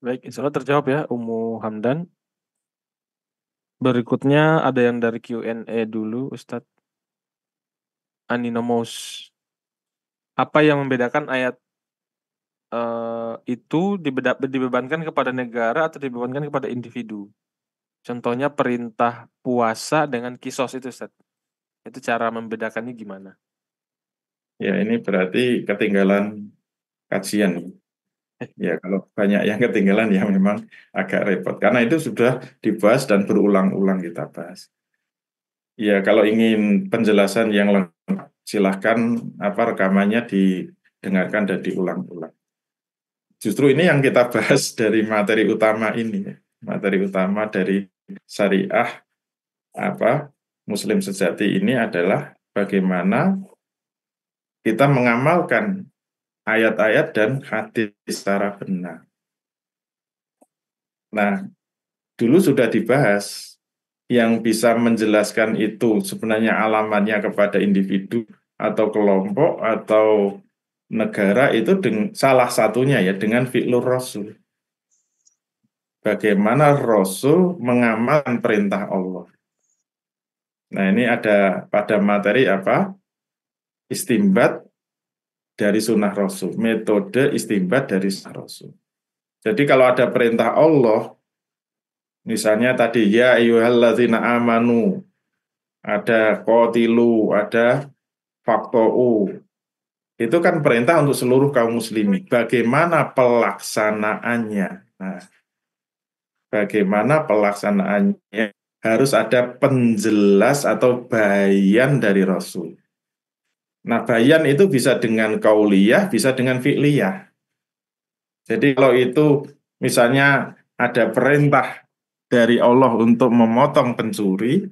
Baik, insya Allah terjawab ya Ummu Hamdan. Berikutnya ada yang dari Q&A dulu, Ustadz. Aninomous. Apa yang membedakan ayat itu dibebankan kepada negara atau dibebankan kepada individu? Contohnya perintah puasa dengan kisos itu, Ustaz. Itu cara membedakannya gimana?
Ya ini berarti ketinggalan kajian. Ya kalau banyak yang ketinggalan ya memang agak repot. Karena itu sudah dibahas dan berulang-ulang kita bahas. Ya kalau ingin penjelasan yang lengkap, silahkan rekamannya didengarkan dan diulang-ulang. Justru ini yang kita bahas dari materi utama ini, materi utama dari syariah Muslim sejati ini adalah bagaimana kita mengamalkan ayat-ayat dan hadis secara benar. Nah, dulu sudah dibahas yang bisa menjelaskan itu sebenarnya alamatnya kepada individu atau kelompok atau negara itu salah satunya ya dengan fi'lur Rasul. Bagaimana Rasul mengamalkan perintah Allah. Nah, ini ada pada materi apa? Istimbat dari sunnah Rasul. Metode istimbat dari sunnah Rasul. Jadi kalau ada perintah Allah, misalnya tadi, ya ayyuhalladzina amanu, ada qatilu, ada fakto'u. Itu kan perintah untuk seluruh kaum muslimin. Bagaimana pelaksanaannya? Nah, bagaimana pelaksanaannya? Harus ada penjelas atau bayan dari Rasul. Nah, bayan itu bisa dengan kauliyah, bisa dengan fi'liyah. Jadi kalau itu misalnya ada perintah dari Allah untuk memotong pencuri,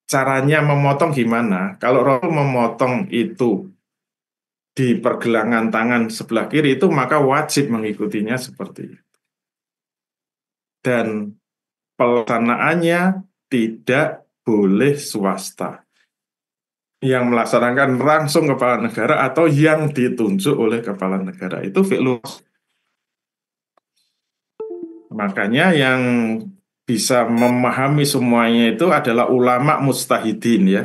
caranya memotong gimana? Kalau Rasul memotong itu di pergelangan tangan sebelah kiri itu maka wajib mengikutinya seperti itu. Dan pelaksanaannya tidak boleh swasta yang melaksanakan langsung kepala negara atau yang ditunjuk oleh kepala negara. Itu fi'lur. Makanya yang bisa memahami semuanya itu adalah ulama mustahidin ya.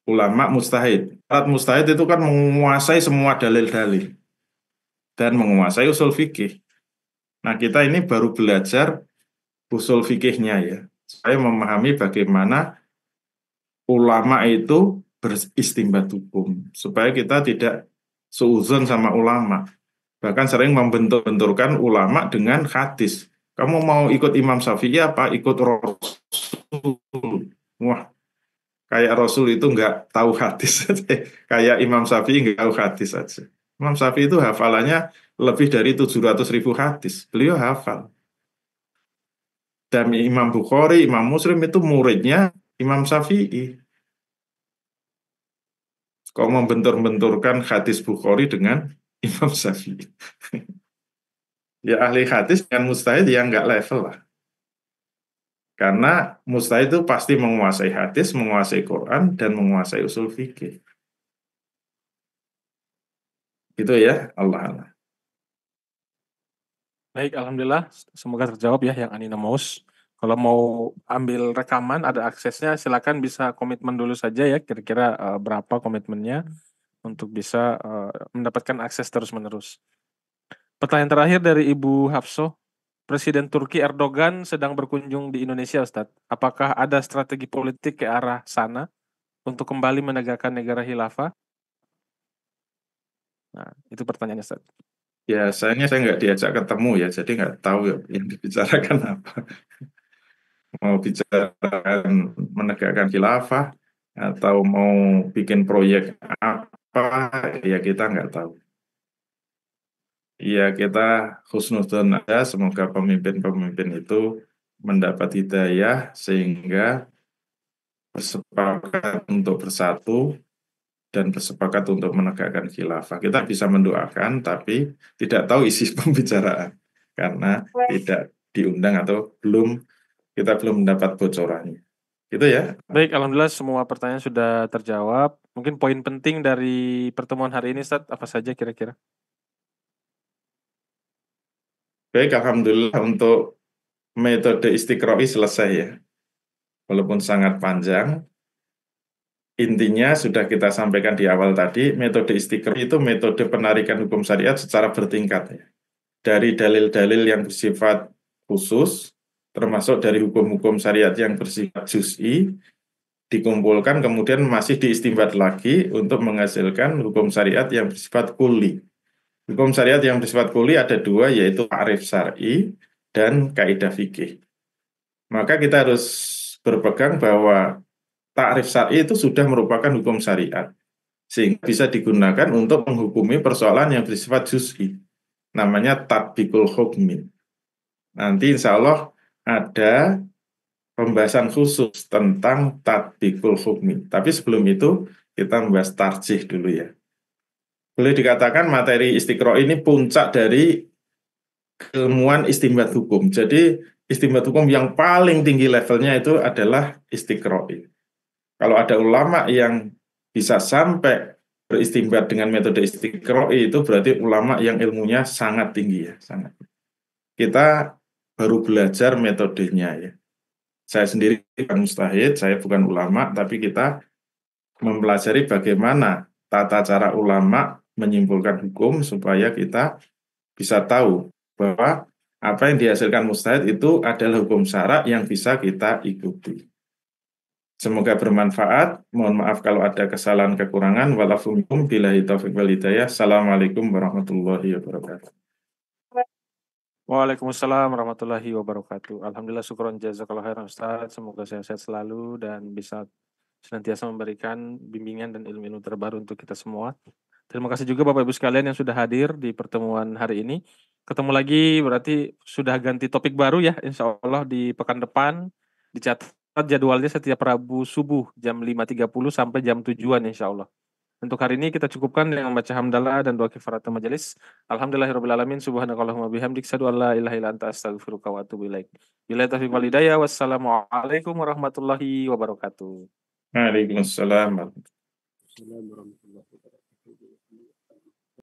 Ulama mustahid. Alat mustahid itu kan menguasai semua dalil-dalil dan menguasai usul fikih. Nah, kita ini baru belajar usul fikihnya ya. Saya memahami bagaimana ulama itu beristimbat hukum supaya kita tidak seuzon sama ulama. Bahkan sering membentur-benturkan ulama dengan hadis. Kamu mau ikut Imam Syafi'i apa ikut Rasul? Wah, kayak Rasul itu nggak tahu hadis. Kayak Imam Syafi'i nggak tahu hadis saja. Imam Syafi'i itu hafalannya lebih dari 700.000 hadis. Beliau hafal. Dan Imam Bukhari, Imam Muslim itu muridnya Imam Syafi'i. Kok membentur-benturkan hadis Bukhari dengan Imam Syafi'i? Ya ahli hadis dengan mustahid ya nggak level lah. Karena mustahid itu pasti menguasai hadis, menguasai Quran, dan menguasai usul fikih. Gitu ya, Allah.
Baik, alhamdulillah. Semoga terjawab ya yang Anonymous. Kalau mau ambil rekaman, ada aksesnya, silakan bisa komitmen dulu saja ya. Kira-kira berapa komitmennya untuk bisa mendapatkan akses terus-menerus. Pertanyaan terakhir dari Ibu Hafso. Presiden Turki Erdogan sedang berkunjung di Indonesia, Ustadz. Apakah ada strategi politik ke arah sana untuk kembali menegakkan negara khilafah? Nah, itu pertanyaannya, Ustadz.
Ya, sayangnya saya nggak diajak ketemu ya, jadi nggak tahu yang dibicarakan apa. Mau bicara menegakkan khilafah atau mau bikin proyek apa, ya kita nggak tahu. Ya, kita husnudzon aja, semoga pemimpin-pemimpin itu mendapat hidayah sehingga bersepakat untuk bersatu dan bersepakat untuk menegakkan khilafah. Kita bisa mendoakan, tapi tidak tahu isi pembicaraan karena tidak diundang atau kita belum mendapat bocorannya. Gitu ya.
Baik, alhamdulillah semua pertanyaan sudah terjawab. Mungkin poin penting dari pertemuan hari ini, Ustadz, apa saja kira-kira?
Baik, alhamdulillah untuk metode istiqro'i selesai ya. Walaupun sangat panjang, intinya sudah kita sampaikan di awal tadi, metode istiqro'i itu metode penarikan hukum syariat secara bertingkat ya. Dari dalil-dalil yang bersifat khusus, termasuk dari hukum-hukum syariat yang bersifat juz'i, dikumpulkan kemudian masih diistimbat lagi untuk menghasilkan hukum syariat yang bersifat kulli. Hukum syariat yang bersifat kulli ada dua, yaitu ta'rif syar'i dan kaidah fikih. Maka kita harus berpegang bahwa ta'rif syar'i itu sudah merupakan hukum syariat, sehingga bisa digunakan untuk menghukumi persoalan yang bersifat juz'i. Namanya tatbikul hukmin. Nanti insya Allah ada pembahasan khusus tentang tatbikul hukmin. Tapi sebelum itu kita membahas tarjih dulu ya. Boleh dikatakan materi istiqro ini puncak dari keilmuan istimbat hukum. Jadi istimbat hukum yang paling tinggi levelnya itu adalah istiqro'i. Kalau ada ulama yang bisa sampai beristimbat dengan metode istiqro'i, itu berarti ulama yang ilmunya sangat tinggi ya, sangat. Kita baru belajar metodenya ya. Saya sendiri bukan mujtahid, saya bukan ulama, tapi kita mempelajari bagaimana tata cara ulama menyimpulkan hukum supaya kita bisa tahu bahwa apa yang dihasilkan mujtahid itu adalah hukum syara yang bisa kita ikuti. Semoga bermanfaat. Mohon maaf kalau ada kesalahan kekurangan. Walafu minkum billahi taufiq wal hidayah. Assalamualaikum warahmatullahi wabarakatuh.
Waalaikumsalam warahmatullahi wabarakatuh. Alhamdulillah, syukron jazakallah khairan Ustaz. Semoga sehat-sehat selalu dan bisa senantiasa memberikan bimbingan dan ilmu-ilmu terbaru untuk kita semua. Terima kasih juga Bapak Ibu sekalian yang sudah hadir di pertemuan hari ini. Ketemu lagi berarti sudah ganti topik baru ya, insya Allah di pekan depan. Dicatat jadwalnya setiap Rabu subuh jam 5.30 sampai jam 7-an insya Allah. Untuk hari ini kita cukupkan dengan membaca hamdalah dan doa kifaratul majelis. Alhamdulillahirrahmanirrahim. Subhanakallahumma bihamdik. Asyhadu an la ilaha illa anta astaghfiruka wa atubu ilaik. Billahi taufiq wal hidayah. Wassalamualaikum warahmatullahi wabarakatuh.
Waalaikumsalam.
Assalamualaikum warahmatullahi wabarakatuh.